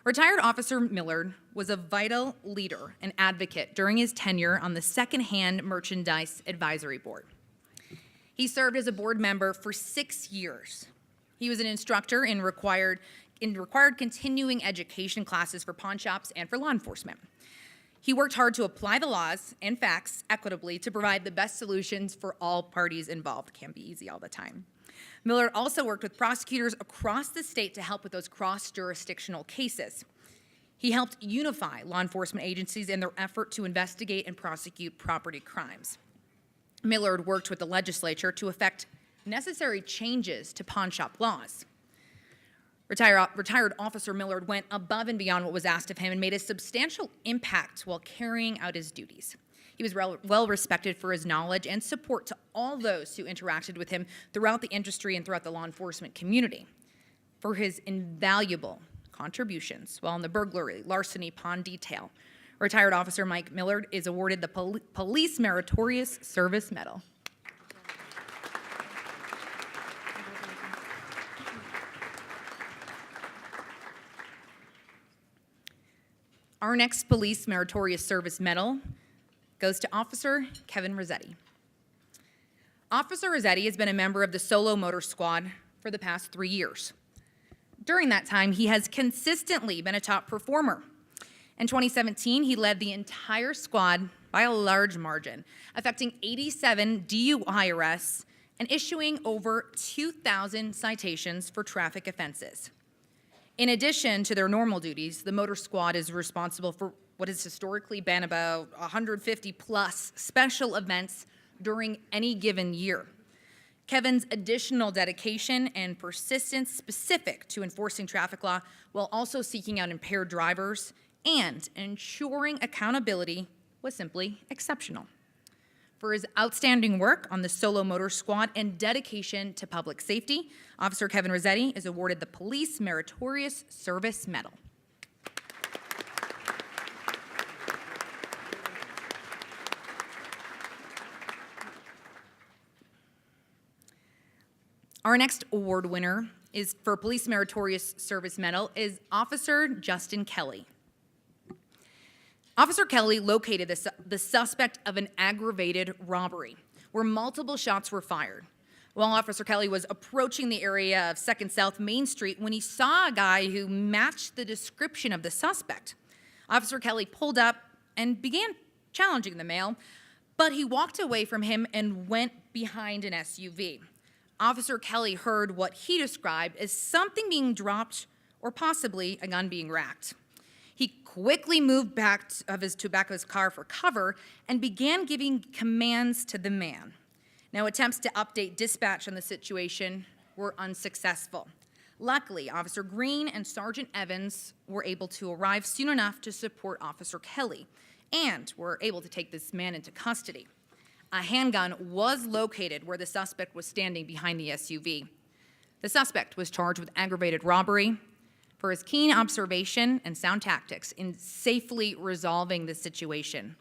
Retired Officer Millard was a vital leader and advocate during his tenure on the Secondhand Merchandise Advisory Board. He served as a board member for 6 years. He was an instructor in required continuing education classes for pawn shops and for law enforcement. He worked hard to apply the laws and facts equitably to provide the best solutions for all parties involved. Can't be easy all the time. Millard also worked with prosecutors across the state to help with those cross-jurisdictional cases. He helped unify law enforcement agencies in their effort to investigate and prosecute property crimes. Millard worked with the legislature to effect necessary changes to pawn shop laws. Retired Officer Millard went above and beyond what was asked of him and made a substantial impact while carrying out his duties. He was well respected for his knowledge and support to all those who interacted with him throughout the industry and throughout the law enforcement community. For his invaluable contributions while in the burglary, larceny, pawn detail, Retired Officer Mike Millard is awarded the Police Meritorious Service Medal. Our next Police Meritorious Service Medal goes to Officer Kevin Rosetti. Officer Rosetti has been a member of the Solo Motor Squad for the past 3 years. During that time, he has consistently been a top performer. In 2017, he led the entire squad by a large margin, effecting 87 DUI arrests and issuing over 2,000 citations for traffic offenses. In addition to their normal duties, the motor squad is responsible for what has historically been about 150 plus special events during any given year. Kevin's additional dedication and persistence specific to enforcing traffic law while also seeking out impaired drivers and ensuring accountability was simply exceptional. For his outstanding work on the Solo Motor Squad and dedication to public safety, Officer Kevin Rosetti is awarded the Police Meritorious Service Medal. Our next award winner is for Police Meritorious Service Medal is Officer Justin Kelly. Officer Kelly located the suspect of an aggravated robbery where multiple shots were fired. While Officer Kelly was approaching the area of 2nd South Main Street when he saw a guy who matched the description of the suspect. Officer Kelly pulled up and began challenging the male, but he walked away from him and went behind an SUV. Officer Kelly heard what he described as something being dropped or possibly a gun being racked. He quickly moved back to the back of his car for cover and began giving commands to the man. Now, attempts to update dispatch on the situation were unsuccessful. Luckily, Officer Green and Sergeant Evans were able to arrive soon enough to support Officer Kelly and were able to take this man into custody. A handgun was located where the suspect was standing behind the SUV. The suspect was charged with aggravated robbery for his keen observation and sound tactics in safely resolving the situation.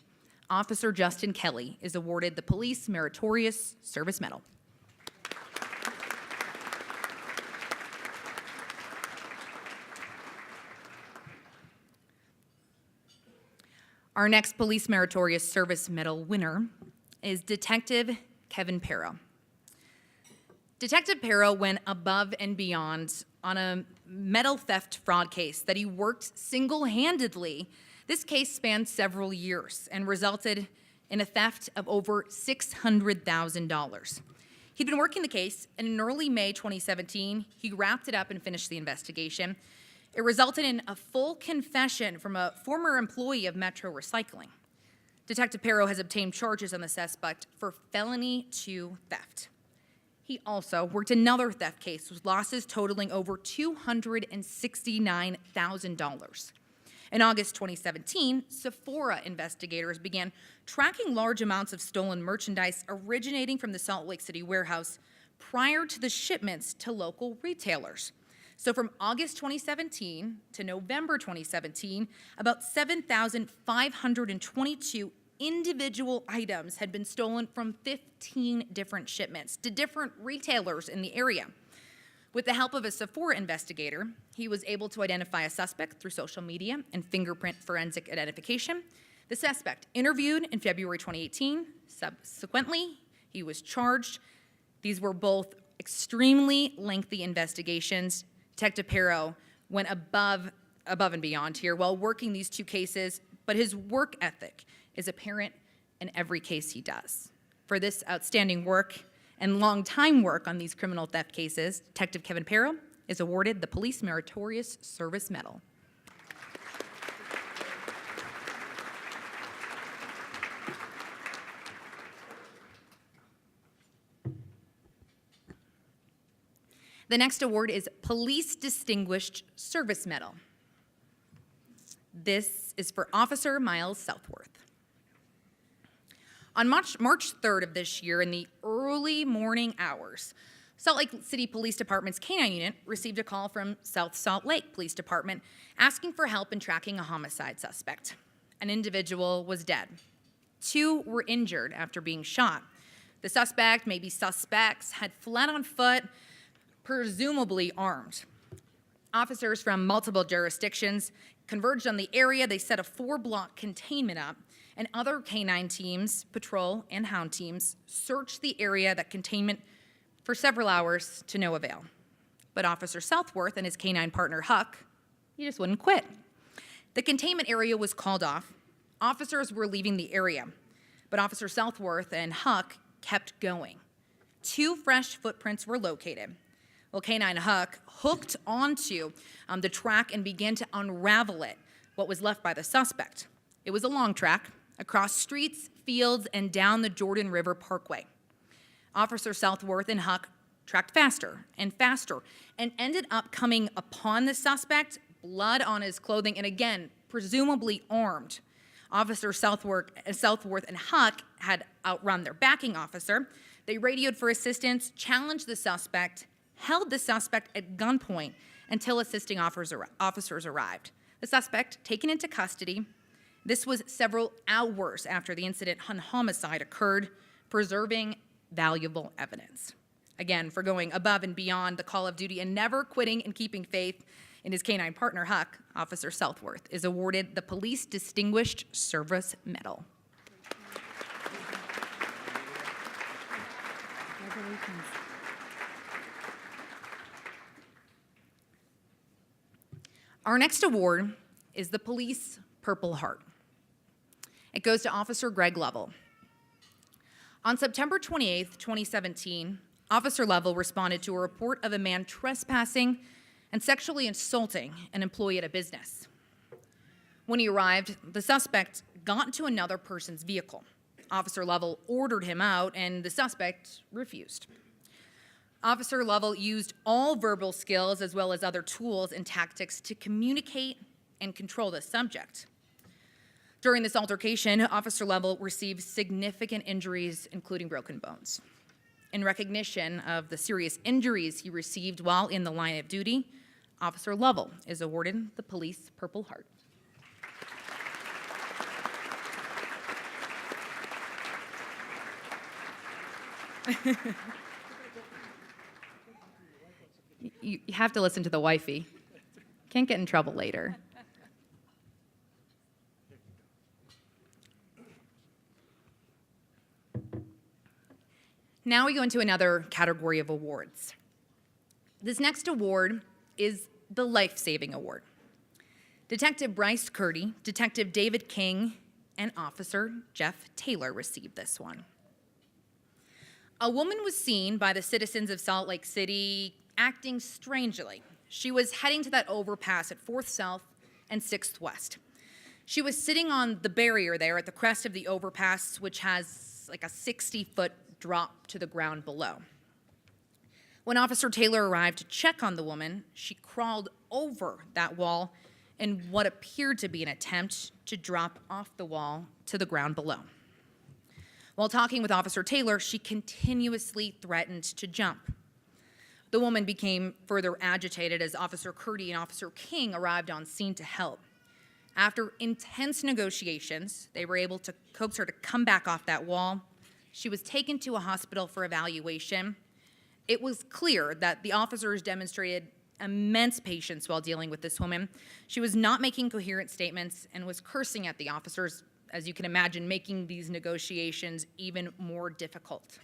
Officer Justin Kelly is awarded the Police Meritorious Service Medal. Our next Police Meritorious Service Medal winner is Detective Kevin Parrom. Detective Parrom went above and beyond on a metal theft fraud case that he worked single-handedly. This case spanned several years and resulted in a theft of over $600,000. He'd been working the case, and in early May 2017, he wrapped it up and finished the investigation. It resulted in a full confession from a former employee of Metro Recycling. Detective Parrom has obtained charges on the suspect for felony 2 theft. He also worked another theft case with losses totaling over $269,000. In August 2017, Sephora investigators began tracking large amounts of stolen merchandise originating from the Salt Lake City warehouse prior to the shipments to local retailers. So from August 2017 to November 2017, about 7,522 individual items had been stolen from 15 different shipments to different retailers in the area. With the help of a Sephora investigator, he was able to identify a suspect through social media and fingerprint forensic identification. The suspect interviewed in February 2018. Subsequently, he was charged. These were both extremely lengthy investigations. Detective Parrom went above and beyond here while working these 2 cases, but his work ethic is apparent in every case he does. For this outstanding work and long-time work on these criminal theft cases, Detective Kevin Parrom is awarded the Police Meritorious Service Medal. The next award is Police Distinguished Service Medal. This is for Officer Myles Southworth. On March 3rd of this year, in the early morning hours, Salt Lake City Police Department's K-9 unit received a call from South Salt Lake Police Department asking for help in tracking a homicide suspect. An individual was dead. 2 were injured after being shot. The suspect, maybe suspects, had fled on foot, presumably armed. Officers from multiple jurisdictions converged on the area. They set a 4-block containment up, and other K-9 teams, patrol and hound teams, searched the area, that containment, for several hours to no avail. But Officer Southworth and his K-9 partner, Huck, he just wouldn't quit. The containment area was called off. Officers were leaving the area, but Officer Southworth and Huck kept going. 2 fresh footprints were located. Well, K-9 Huck hooked onto the track and began to unravel it, what was left by the suspect. It was a long track across streets, fields, and down the Jordan River Parkway. Officer Southworth and Huck tracked faster and faster and ended up coming upon the suspect, blood on his clothing, and again, presumably armed. Officer Southworth and Huck had outrun their backing officer. They radioed for assistance, challenged the suspect, held the suspect at gunpoint until assisting officers arrived. The suspect taken into custody. This was several hours after the incident on homicide occurred, preserving valuable evidence. Again, for going above and beyond the call of duty and never quitting and keeping faith in his canine partner, Huck, Officer Southworth is awarded the Police Distinguished Service Medal. Our next award is the Police Purple Heart. It goes to Officer Greg Lovell. On September 28th, 2017, Officer Lovell responded to a report of a man trespassing and sexually assaulting an employee at a business. When he arrived, the suspect got into another person's vehicle. Officer Lovell ordered him out, and the suspect refused. Officer Lovell used all verbal skills as well as other tools and tactics to communicate and control the subject. During this altercation, Officer Lovell received significant injuries, including broken bones. In recognition of the serious injuries he received while in the line of duty, Officer Lovell is awarded the Police Purple Heart. You have to listen to the wifey. Can't get in trouble later. Now we go into another category of awards. This next award is the Life Saving Award. Detective Bryce Curdy, Detective David King, and Officer Jeff Taylor received this one. A woman was seen by the citizens of Salt Lake City acting strangely. She was heading to that overpass at 4th South and 6th West. She was sitting on the barrier there at the crest of the overpass, which has like a 60-foot drop to the ground below. When Officer Taylor arrived to check on the woman, she crawled over that wall in what appeared to be an attempt to drop off the wall to the ground below. While talking with Officer Taylor, she continuously threatened to jump. The woman became further agitated as Officer Curdy and Officer King arrived on scene to help. After intense negotiations, they were able to coax her to come back off that wall. She was taken to a hospital for evaluation. It was clear that the officers demonstrated immense patience while dealing with this woman. She was not making coherent statements and was cursing at the officers, as you can imagine, making these negotiations even more difficult.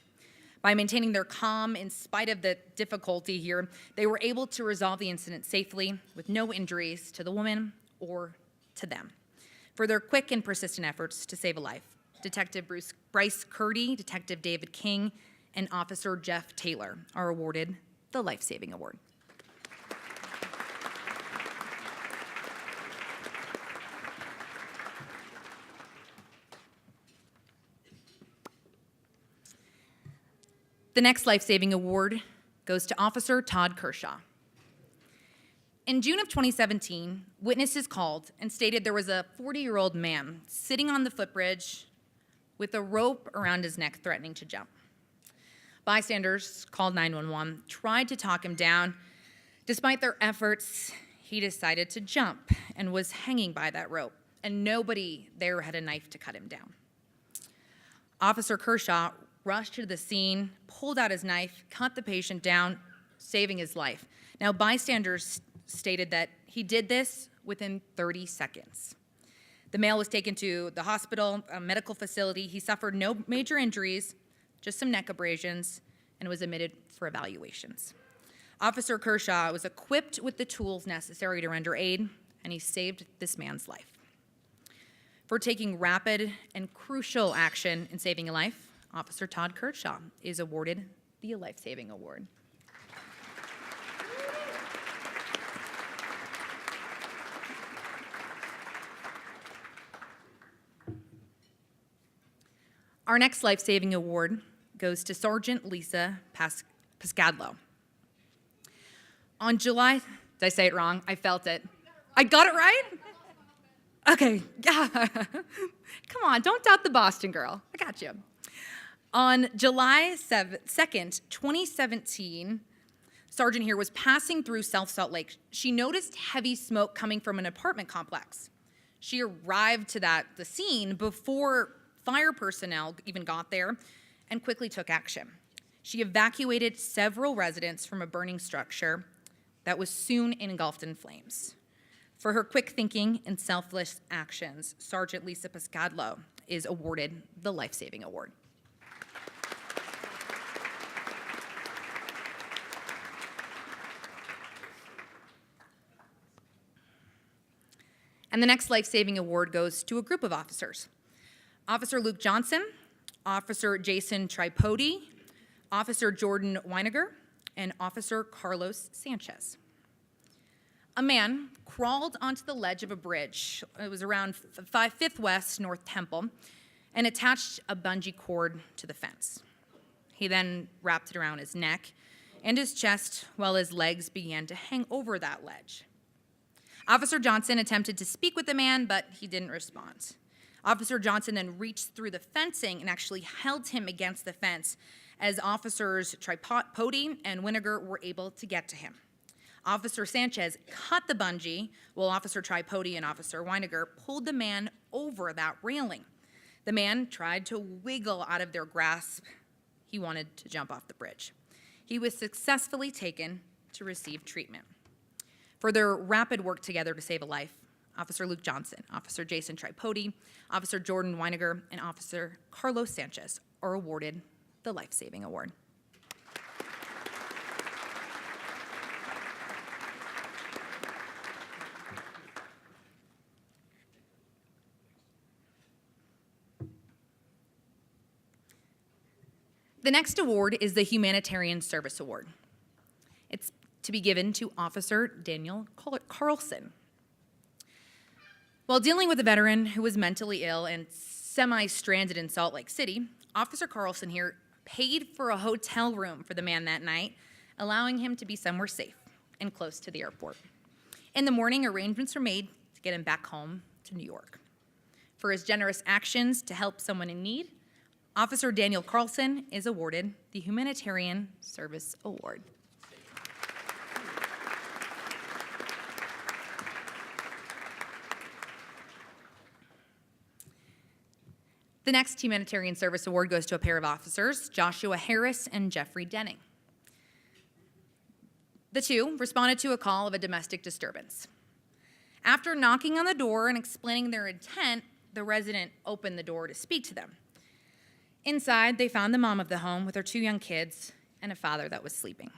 By maintaining their calm in spite of the difficulty here, they were able to resolve the incident safely with no injuries to the woman or to them. For their quick and persistent efforts to save a life, Detective Bryce Curdy, Detective David King, and Officer Jeff Taylor are awarded the Life Saving Award. The next Life Saving Award goes to Officer Todd Kershaw. In June of 2017, witnesses called and stated there was a 40-year-old man sitting on the footbridge with a rope around his neck threatening to jump. Bystanders called 911, tried to talk him down. Despite their efforts, he decided to jump and was hanging by that rope, and nobody there had a knife to cut him down. Officer Kershaw rushed to the scene, pulled out his knife, cut the patient down, saving his life. Now, bystanders stated that he did this within 30 seconds. The male was taken to the hospital, a medical facility. He suffered no major injuries, just some neck abrasions, and was admitted for evaluations. Officer Kershaw was equipped with the tools necessary to render aid, and he saved this man's life. For taking rapid and crucial action in saving a life, Officer Todd Kershaw is awarded the Life Saving Award. Our next Life Saving Award goes to Sergeant Lisa Piscadlo. On July, did I say it wrong? I felt it. I got it right? Okay, yeah. Come on, don't doubt the Boston girl. I got you. On July 2nd, 2017, Sergeant here was passing through South Salt Lake. She noticed heavy smoke coming from an apartment complex. She arrived to the scene before fire personnel even got there and quickly took action. She evacuated several residents from a burning structure that was soon engulfed in flames. For her quick thinking and selfless actions, Sergeant Lisa Piscadlo is awarded the Life Saving Award. And the next Life Saving Award goes to a group of officers. Officer Luke Johnson, Officer Jason Tripodi, Officer Jordan Weiniger, and Officer Carlos Sanchez. A man crawled onto the ledge of a bridge. It was around 5th West North Temple, and attached a bungee cord to the fence. He then wrapped it around his neck and his chest while his legs began to hang over that ledge. Officer Johnson attempted to speak with the man, but he didn't respond. Officer Johnson then reached through the fencing and actually held him against the fence as Officers Tripodi and Weiniger were able to get to him. Officer Sanchez cut the bungee while Officer Tripodi and Officer Weiniger pulled the man over that railing. The man tried to wiggle out of their grasp. He wanted to jump off the bridge. He was successfully taken to receive treatment. For their rapid work together to save a life, Officer Luke Johnson, Officer Jason Tripodi, Officer Jordan Weiniger, and Officer Carlos Sanchez are awarded the Life Saving Award. The next award is the Humanitarian Service Award. It's to be given to Officer Daniel Carlson. While dealing with a veteran who was mentally ill and semi-stranded in Salt Lake City, Officer Carlson here paid for a hotel room for the man that night, allowing him to be somewhere safe and close to the airport. In the morning, arrangements were made to get him back home to New York. For his generous actions to help someone in need, Officer Daniel Carlson is awarded the Humanitarian Service Award. The next Humanitarian Service Award goes to a pair of officers, Joshua Harris and Jeffrey Denning. The two responded to a call of a domestic disturbance. After knocking on the door and explaining their intent, the resident opened the door to speak to them. Inside, they found the mom of the home with her 2 young kids and a father that was sleeping.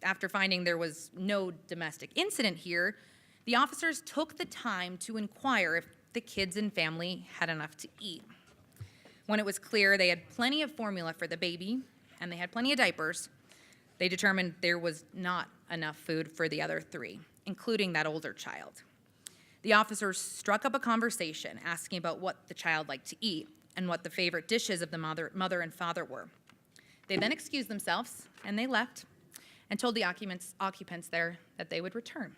After finding there was no domestic incident here, the officers took the time to inquire if the kids and family had enough to eat. When it was clear they had plenty of formula for the baby and they had plenty of diapers, they determined there was not enough food for the other 3, including that older child. The officers struck up a conversation asking about what the child liked to eat and what the favorite dishes of the mother and father were. They then excused themselves and they left and told the occupants there that they would return.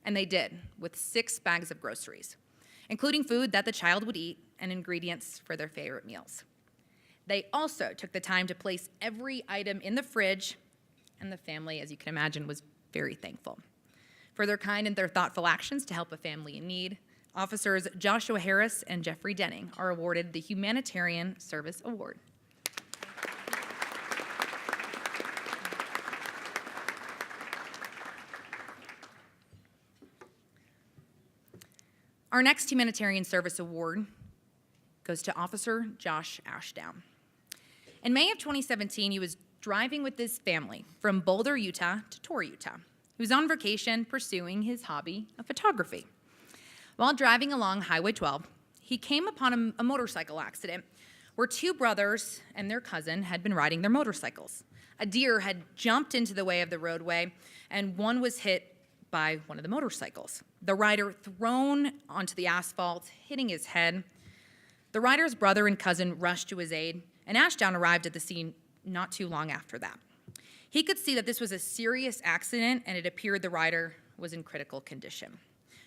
And they did, with 6 bags of groceries, including food that the child would eat and ingredients for their favorite meals. They also took the time to place every item in the fridge, and the family, as you can imagine, was very thankful. For their kind and their thoughtful actions to help a family in need, Officers Joshua Harris and Jeffrey Denning are awarded the Humanitarian Service Award. Our next Humanitarian Service Award goes to Officer Josh Ashdown. In May of 2017, he was driving with his family from Boulder, Utah to Torrey, Utah. He was on vacation pursuing his hobby of photography. While driving along Highway 12, he came upon a motorcycle accident where 2 brothers and their cousin had been riding their motorcycles. A deer had jumped into the way of the roadway, and one was hit by one of the motorcycles. The rider thrown onto the asphalt, hitting his head. The rider's brother and cousin rushed to his aid, and Ashdown arrived at the scene not too long after that. He could see that this was a serious accident, and it appeared the rider was in critical condition.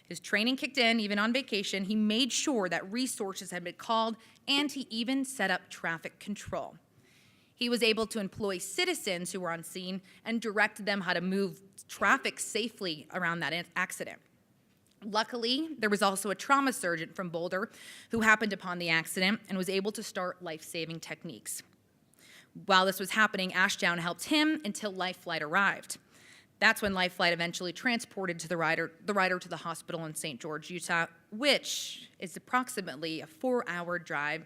His training kicked in, even on vacation. He made sure that resources had been called, and he even set up traffic control. He was able to employ citizens who were on scene and direct them how to move traffic safely around that accident. Luckily, there was also a trauma surgeon from Boulder who happened upon the accident and was able to start life-saving techniques. While this was happening, Ashdown helped him until Life Flight arrived. That's when Life Flight eventually transported the rider to the hospital in St. George, Utah, which is approximately a 4-hour drive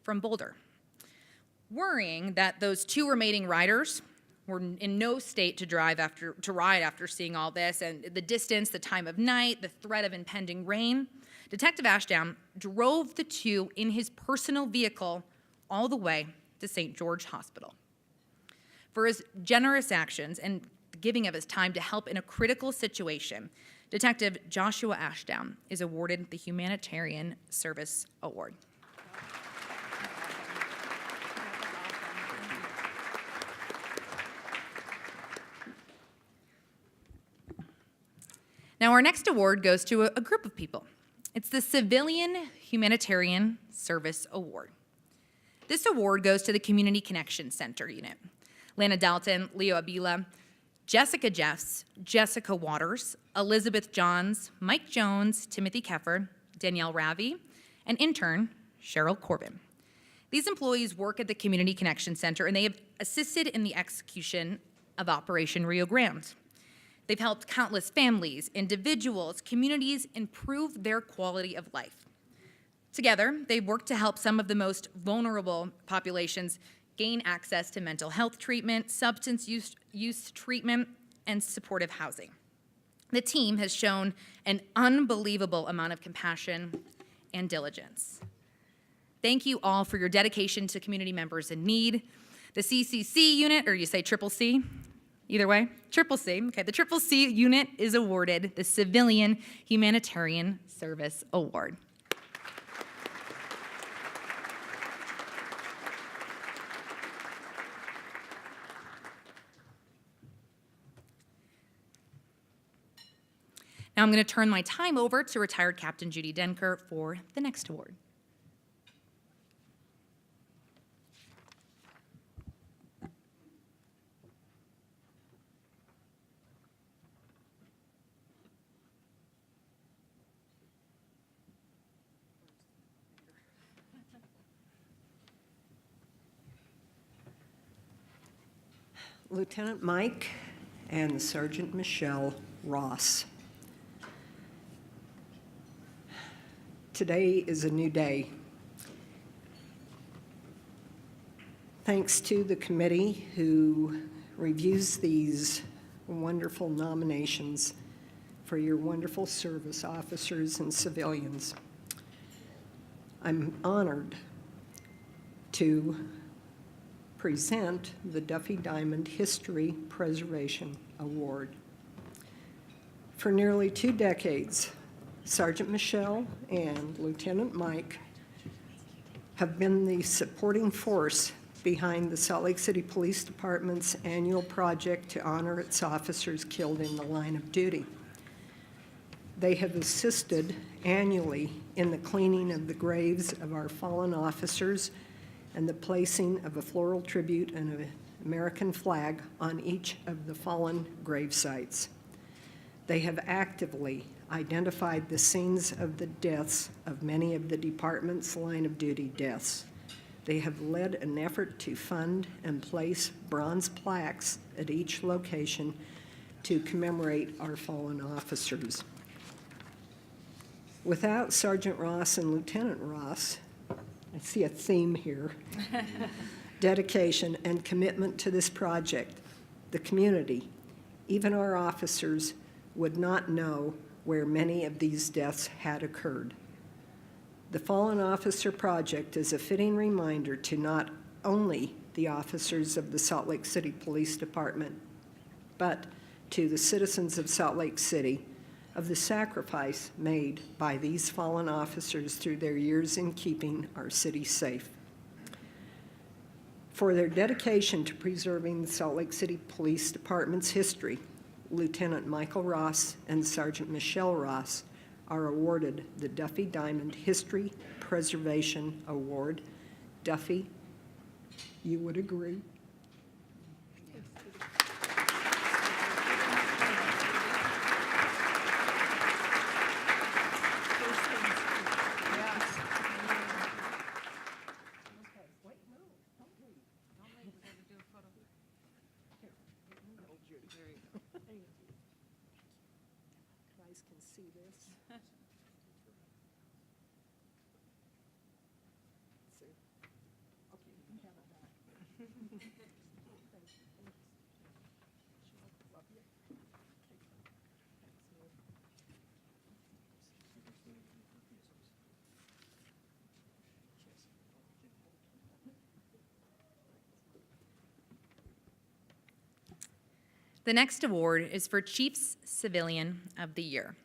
from Boulder. Worrying that those 2 remaining riders were in no state to ride after seeing all this, and the distance, the time of night, the threat of impending rain, Detective Ashdown drove the 2 in his personal vehicle all the way to St. George Hospital. For his generous actions and the giving of his time to help in a critical situation, Detective Joshua Ashdown is awarded the Humanitarian Service Award. Now, our next award goes to a group of people. It's the Civilian Humanitarian Service Award. This award goes to the Community Connection Center unit. Lana Dalton, Leo Abila, Jessica Jeffs, Jessica Waters, Elizabeth Johns, Mike Jones, Timothy Keffer, Danielle Ravi, and intern Cheryl Corbin. These employees work at the Community Connection Center, and they have assisted in the execution of Operation Rio Grande. They've helped countless families, individuals, communities improve their quality of life. Together, they've worked to help some of the most vulnerable populations gain access to mental health treatment, substance use treatment, and supportive housing. The team has shown an unbelievable amount of compassion and diligence. Thank you all for your dedication to community members in need. The CCC unit, or you say Triple C? Either way, Triple C. Okay, the Triple C unit is awarded the Civilian Humanitarian Service Award. Now I'm going to turn my time over to retired Captain Judy Denker for the next award. Lieutenant Mike and Sergeant Michelle Ross. Today is a new day. Thanks to the committee who reviews these wonderful nominations for your wonderful service officers and civilians. I'm honored to present the Duffy Diamond History Preservation Award. For nearly 2 decades, Sergeant Michelle and Lieutenant Mike have been the supporting force behind the Salt Lake City Police Department's annual project to honor its officers killed in the line of duty. They have assisted annually in the cleaning of the graves of our fallen officers and the placing of a floral tribute and an American flag on each of the fallen grave sites. They have actively identified the scenes of the deaths of many of the department's line of duty deaths. They have led an effort to fund and place bronze plaques at each location to commemorate our fallen officers. Without Sergeant Ross and Lieutenant Ross, I see a theme here, dedication and commitment to this project, the community, even our officers, would not know where many of these deaths had occurred. The Fallen Officer Project is a fitting reminder to not only the officers of the Salt Lake City Police Department, but to the citizens of Salt Lake City of the sacrifice made by these fallen officers through their years in keeping our city safe. For their dedication to preserving the Salt Lake City Police Department's history, Lieutenant Michael Ross and Sergeant Michelle Ross are awarded the Duffy Diamond History Preservation Award. Duffy, you would agree. Guys can see this. See? Okay, you can have it back. Thank you. Love you. Thanks, Lou. The next award is for Chief's Civilian of the Year,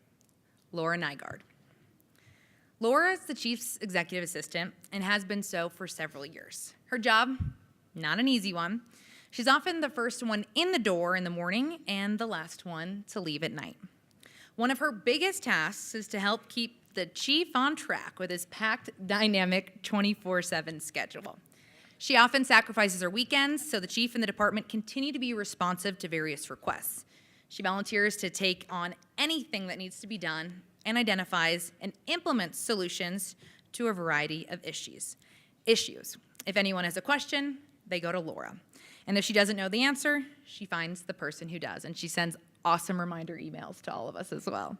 Laura Nygaard. Laura is the Chief's executive assistant and has been so for several years. Her job, not an easy one. She's often the first one in the door in the morning and the last one to leave at night. One of her biggest tasks is to help keep the chief on track with his packed, dynamic 24/7 schedule. She often sacrifices her weekends so the chief and the department continue to be responsive to various requests. She volunteers to take on anything that needs to be done and identifies and implements solutions to a variety of issues. If anyone has a question, they go to Laura. And if she doesn't know the answer, she finds the person who does. And she sends awesome reminder emails to all of us as well.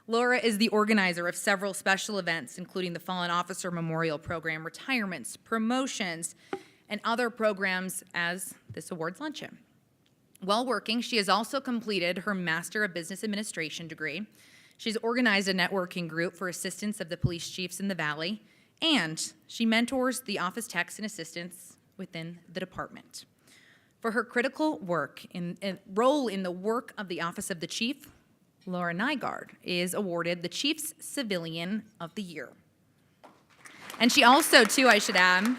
Laura is the organizer of several special events, including the Fallen Officer Memorial Program, retirements, promotions, and other programs as this award's luncheon. While working, she has also completed her Master of Business Administration degree. She's organized a networking group for assistance of the police chiefs in the Valley, and she mentors the office techs and assistants within the department. For her critical work role in the work of the Office of the Chief, Laura Nygaard is awarded the Chief's Civilian of the Year. And she also, too, I should add,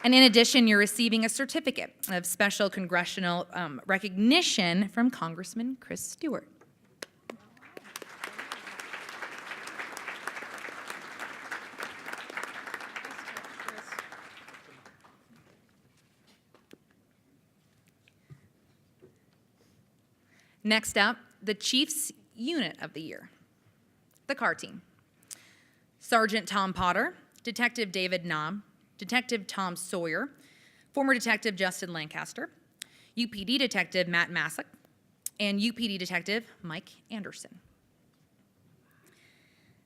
and in addition, you're receiving a certificate of special congressional recognition from Congressman Chris Stewart. Next up, the Chief's Unit of the Year, the CAR team. Sergeant Tom Potter, Detective David Knob, Detective Tom Sawyer, former Detective Justin Lancaster, UPD Detective Matt Massack, and UPD Detective Mike Anderson.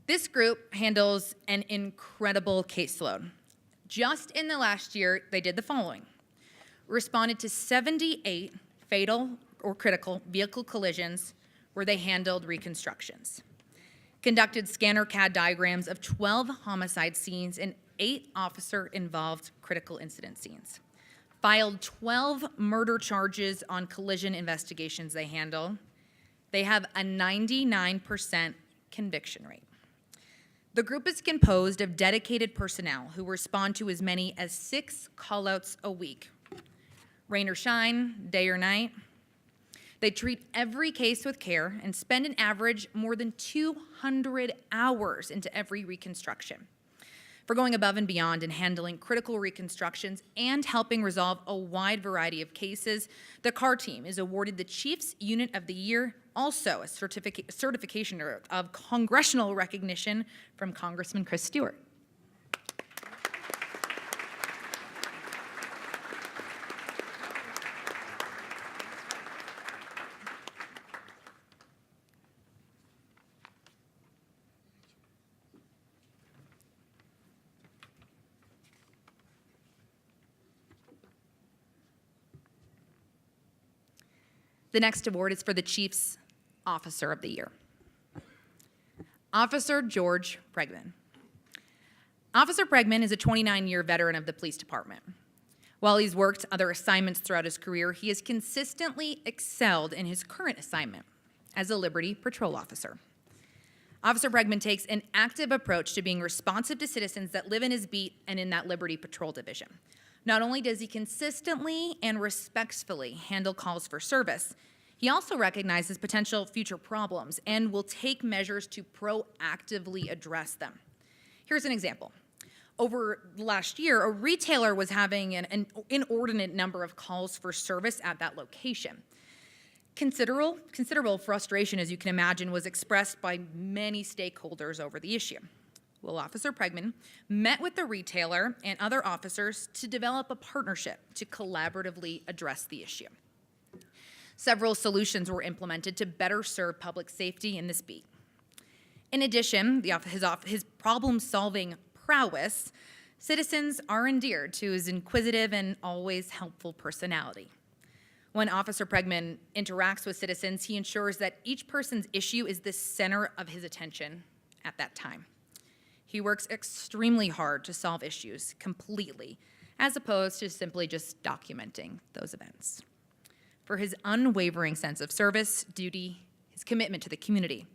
This group handles an incredible caseload. Just in the last year, they did the following: responded to 78 fatal or critical vehicle collisions where they handled reconstructions, conducted scanner CAD diagrams of 12 homicide scenes and 8 officer-involved critical incident scenes, filed 12 murder charges on collision investigations they handle. They have a 99% conviction rate. The group is composed of dedicated personnel who respond to as many as 6 callouts a week. Rain or shine, day or night. They treat every case with care and spend an average more than 200 hours into every reconstruction. For going above and beyond in handling critical reconstructions and helping resolve a wide variety of cases, the CAR team is awarded the Chief's Unit of the Year, also a certification of congressional recognition from Congressman Chris Stewart. The next award is for the Chief's Officer of the Year. Officer George Bregman. Officer Bregman is a 29-year veteran of the police department. While he's worked other assignments throughout his career, he has consistently excelled in his current assignment as a Liberty Patrol officer. Officer Bregman takes an active approach to being responsive to citizens that live in his beat and in that Liberty Patrol Division. Not only does he consistently and respectfully handle calls for service, he also recognizes potential future problems and will take measures to proactively address them. Here's an example. Over the last year, a retailer was having an inordinate number of calls for service at that location. Considerable frustration, as you can imagine, was expressed by many stakeholders over the issue. Well, Officer Bregman met with the retailer and other officers to develop a partnership to collaboratively address the issue. Several solutions were implemented to better serve public safety in this beat. In addition, his problem-solving prowess, citizens are endeared to his inquisitive and always helpful personality. When Officer Bregman interacts with citizens, he ensures that each person's issue is the center of his attention at that time. He works extremely hard to solve issues completely, as opposed to simply just documenting those events. For his unwavering sense of service, duty, his commitment to the community,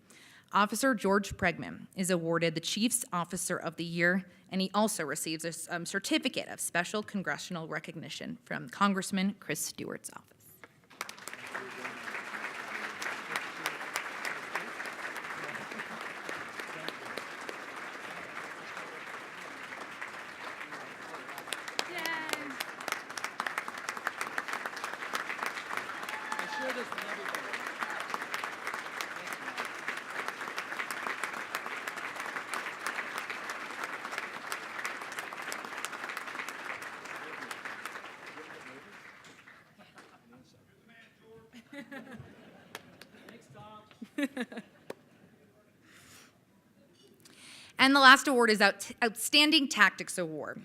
Officer George Bregman is awarded the Chief's Officer of the Year, and he also receives a certificate of special congressional recognition from Congressman Chris Stewart's office. And the last award is Outstanding Tactics Award.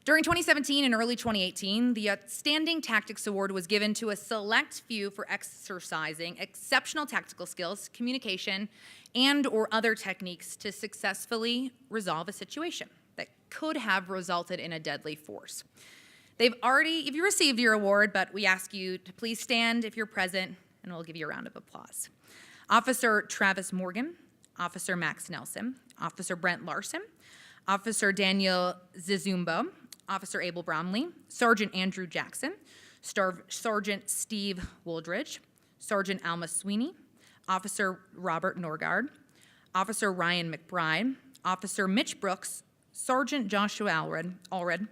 During 2017 and early 2018, the Outstanding Tactics Award was given to a select few for exercising exceptional tactical skills, communication, and or other techniques to successfully resolve a situation that could have resulted in a deadly force. You've received your award, but we ask you to please stand if you're present, and we'll give you a round of applause. Officer Travis Morgan, Officer Max Nelson, Officer Brent Larson, Officer Daniel Zizumbo, Officer Abel Bromley, Sergeant Andrew Jackson, Sergeant Steve Wooldridge, Sergeant Alma Sweeney, Officer Robert Nygaard, Officer Ryan McBride, Officer Mitch Brooks, Sergeant Joshua Allred,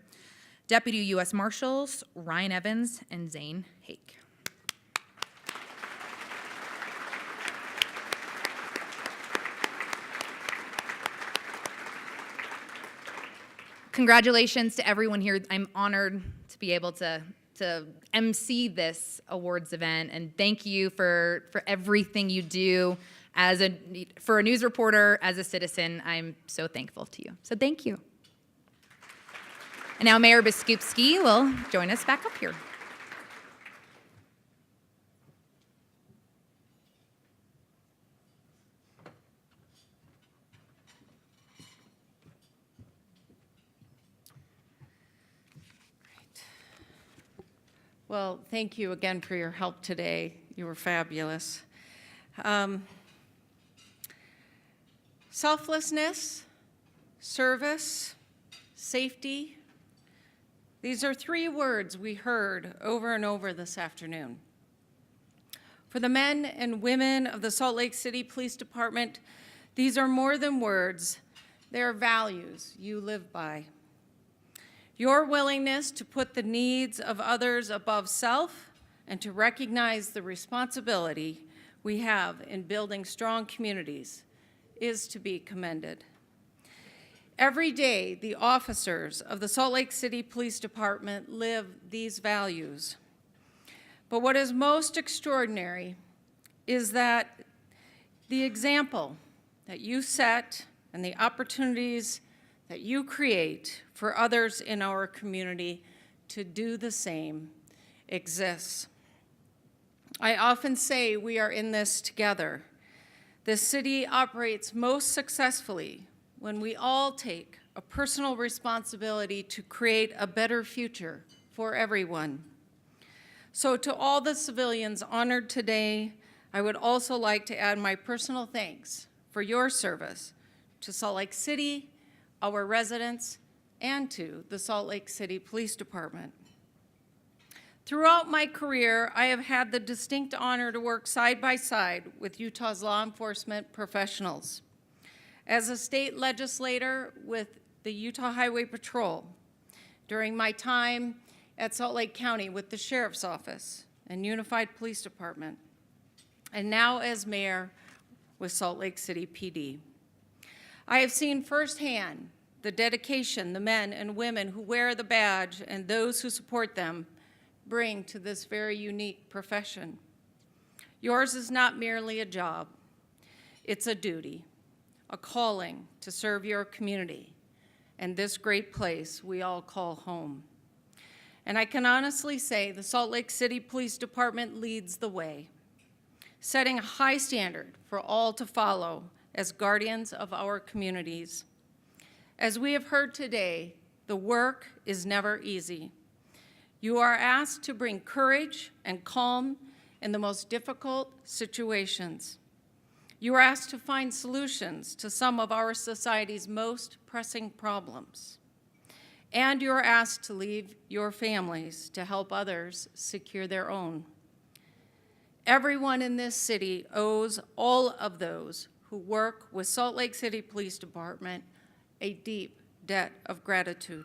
Deputy U.S. Marshals Ryan Evans and Zane Hake. Congratulations to everyone here. I'm honored to be able to MC this awards event, and thank you for everything you do for a news reporter, as a citizen. I'm so thankful to you. So thank you. And now Mayor Biskupski will join us back up here. Well, thank you again for your help today. You were fabulous. Selflessness, service, safety. These are three words we heard over and over this afternoon. For the men and women of the Salt Lake City Police Department, these are more than words. They are values you live by. Your willingness to put the needs of others above self and to recognize the responsibility we have in building strong communities is to be commended. Every day, the officers of the Salt Lake City Police Department live these values. But what is most extraordinary is that the example that you set and the opportunities that you create for others in our community to do the same exists. I often say we are in this together. This city operates most successfully when we all take a personal responsibility to create a better future for everyone. So to all the civilians honored today, I would also like to add my personal thanks for your service to Salt Lake City, our residents, and to the Salt Lake City Police Department. Throughout my career, I have had the distinct honor to work side by side with Utah's law enforcement professionals. As a state legislator with the Utah Highway Patrol, during my time at Salt Lake County with the Sheriff's Office and Unified Police Department, and now as mayor with Salt Lake City PD. I have seen firsthand the dedication the men and women who wear the badge and those who support them bring to this very unique profession. Yours is not merely a job, it's a duty, a calling to serve your community and this great place we all call home. And I can honestly say the Salt Lake City Police Department leads the way, setting a high standard for all to follow as guardians of our communities. As we have heard today, the work is never easy. You are asked to bring courage and calm in the most difficult situations. You are asked to find solutions to some of our society's most pressing problems. And you are asked to leave your families to help others secure their own. Everyone in this city owes all of those who work with Salt Lake City Police Department a deep debt of gratitude.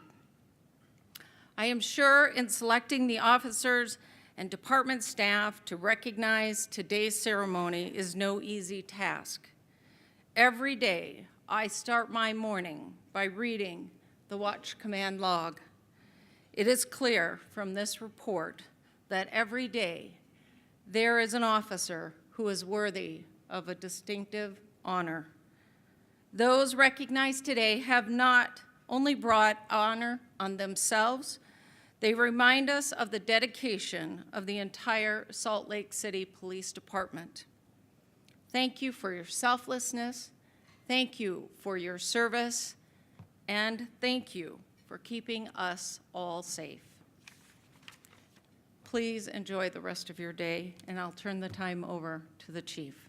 I am sure in selecting the officers and department staff to recognize today's ceremony is no easy task. Every day, I start my morning by reading the Watch Command log. It is clear from this report that every day there is an officer who is worthy of a distinctive honor. Those recognized today have not only brought honor on themselves, they remind us of the dedication of the entire Salt Lake City Police Department. Thank you for your selflessness, thank you for your service, and thank you for keeping us all safe. Please enjoy the rest of your day, and I'll turn the time over to the chief.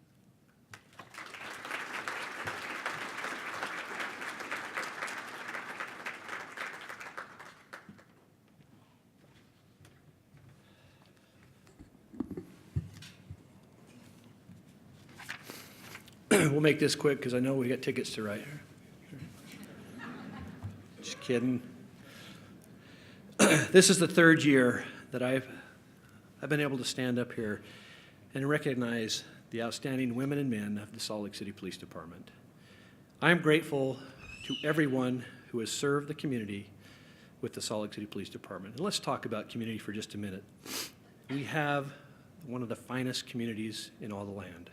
We'll make this quick because I know we got tickets to write. Just kidding. This is the third year that I've been able to stand up here and recognize the outstanding women and men of the Salt Lake City Police Department. I'm grateful to everyone who has served the community with the Salt Lake City Police Department. And let's talk about community for just a minute. We have one of the finest communities in all the land.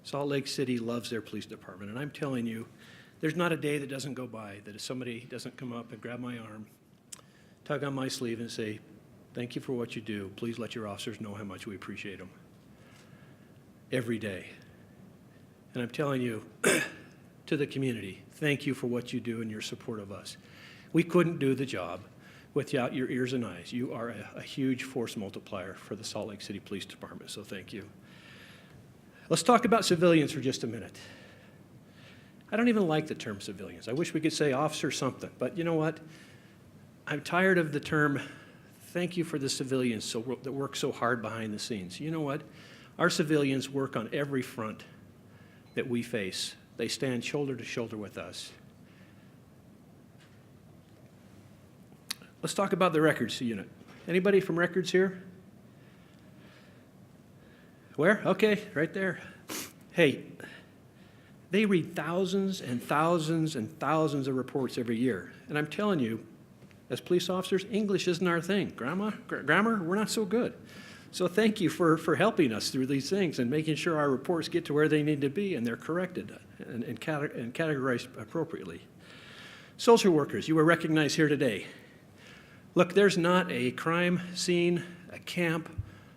Salt Lake City loves their police department, and I'm telling you, there's not a day that doesn't go by that if somebody doesn't come up and grab my arm, tug on my sleeve and say, thank you for what you do. Please let your officers know how much we appreciate them. Every day. And I'm telling you, to the community, thank you for what you do and your support of us. We couldn't do the job without your ears and eyes. You are a huge force multiplier for the Salt Lake City Police Department, so thank you. Let's talk about civilians for just a minute. I don't even like the term civilians. I wish we could say officer something, but you know what? I'm tired of the term, thank you for the civilians that work so hard behind the scenes. You know what? Our civilians work on every front that we face. They stand shoulder to shoulder with us. Let's talk about the records unit. Anybody from records here? Where? Okay, right there. Hey, they read thousands and thousands and thousands of reports every year. And I'm telling you, as police officers, English isn't our thing. Grammar, we're not so good. So thank you for helping us through these things and making sure our reports get to where they need to be and they're corrected and categorized appropriately. Social workers, you were recognized here today. Look, there's not a crime scene, a camp,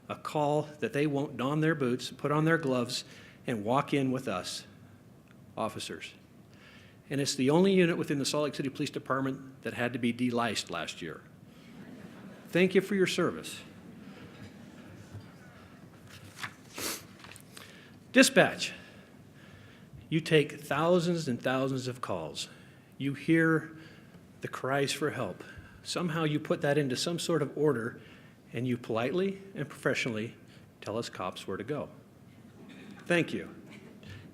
a call that they won't don their boots, put on their gloves, and walk in with us, officers. And it's the only unit within the Salt Lake City Police Department that had to be deliced last year. Thank you for your service. Dispatch. You take thousands and thousands of calls. You hear the cries for help. Somehow you put that into some sort of order, and you politely and professionally tell us cops where to go. Thank you.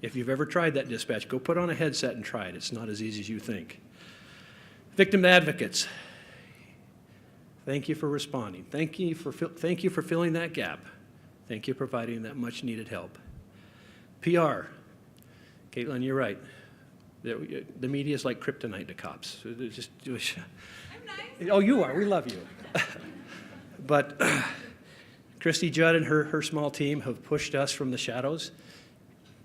If you've ever tried that dispatch, go put on a headset and try it. It's not as easy as you think. Victim advocates, thank you for responding. Thank you for filling that gap. Thank you for providing that much needed help. PR, Katelyn, you're right. The media is like kryptonite to cops. I'm nice. Oh, you are. We love you. But Christie Judd and her small team have pushed us from the shadows,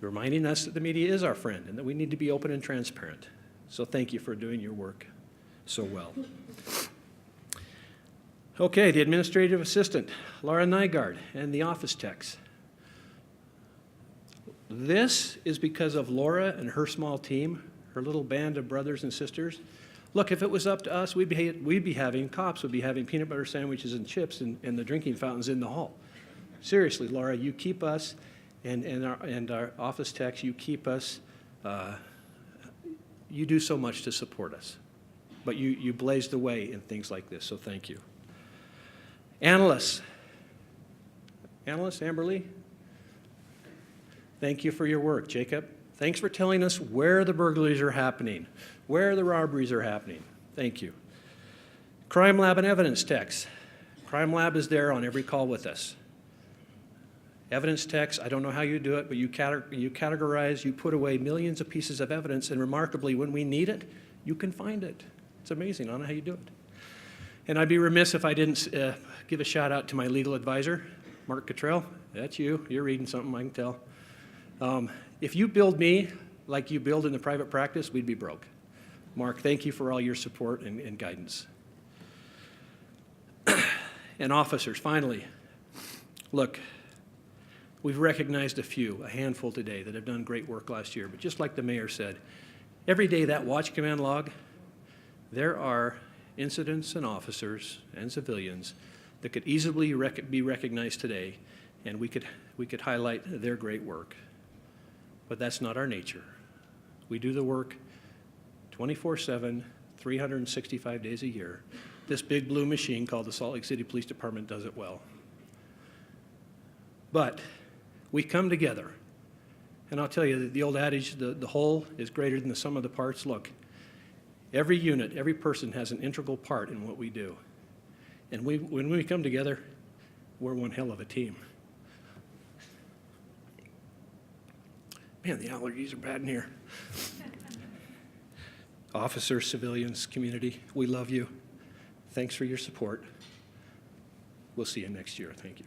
reminding us that the media is our friend and that we need to be open and transparent. So thank you for doing your work so well. Okay, the administrative assistant, Laura Nygaard, and the office techs. This is because of Laura and her small team, her little band of brothers and sisters. Look, if it was up to us, we'd be having peanut butter sandwiches and chips and the drinking fountains in the hall. Seriously, Laura, you keep us, and our office techs, you keep us, you do so much to support us. But you blaze the way in things like this, so thank you. Analysts, Amberly, thank you for your work. Jacob, thanks for telling us where the burglaries are happening, where the robberies are happening. Thank you. Crime Lab and evidence techs. Crime Lab is there on every call with us. Evidence techs, I don't know how you do it, but you categorize, you put away millions of pieces of evidence, and remarkably, when we need it, you can find it. It's amazing. I don't know how you do it. And I'd be remiss if I didn't give a shout out to my legal advisor, Mark Cottrell. That's you. You're reading something, I can tell. If you billed me like you billed in the private practice, we'd be broke. Mark, thank you for all your support and guidance. And officers, finally, look, we've recognized a handful today that have done great work last year, but just like the mayor said, every day that watch command log, there are incidents and officers and civilians that could easily be recognized today, and we could highlight their great work. But that's not our nature. We do the work 24/7, 365 days a year. This big blue machine called the Salt Lake City Police Department does it well. But we come together, and I'll tell you, the old adage, the whole is greater than the sum of the parts. Look, every unit, every person has an integral part in what we do. And when we come together, we're one hell of a team. Man, the allergies are bad in here. Officers, civilians, community, we love you. Thanks for your support. We'll see you next year. Thank you.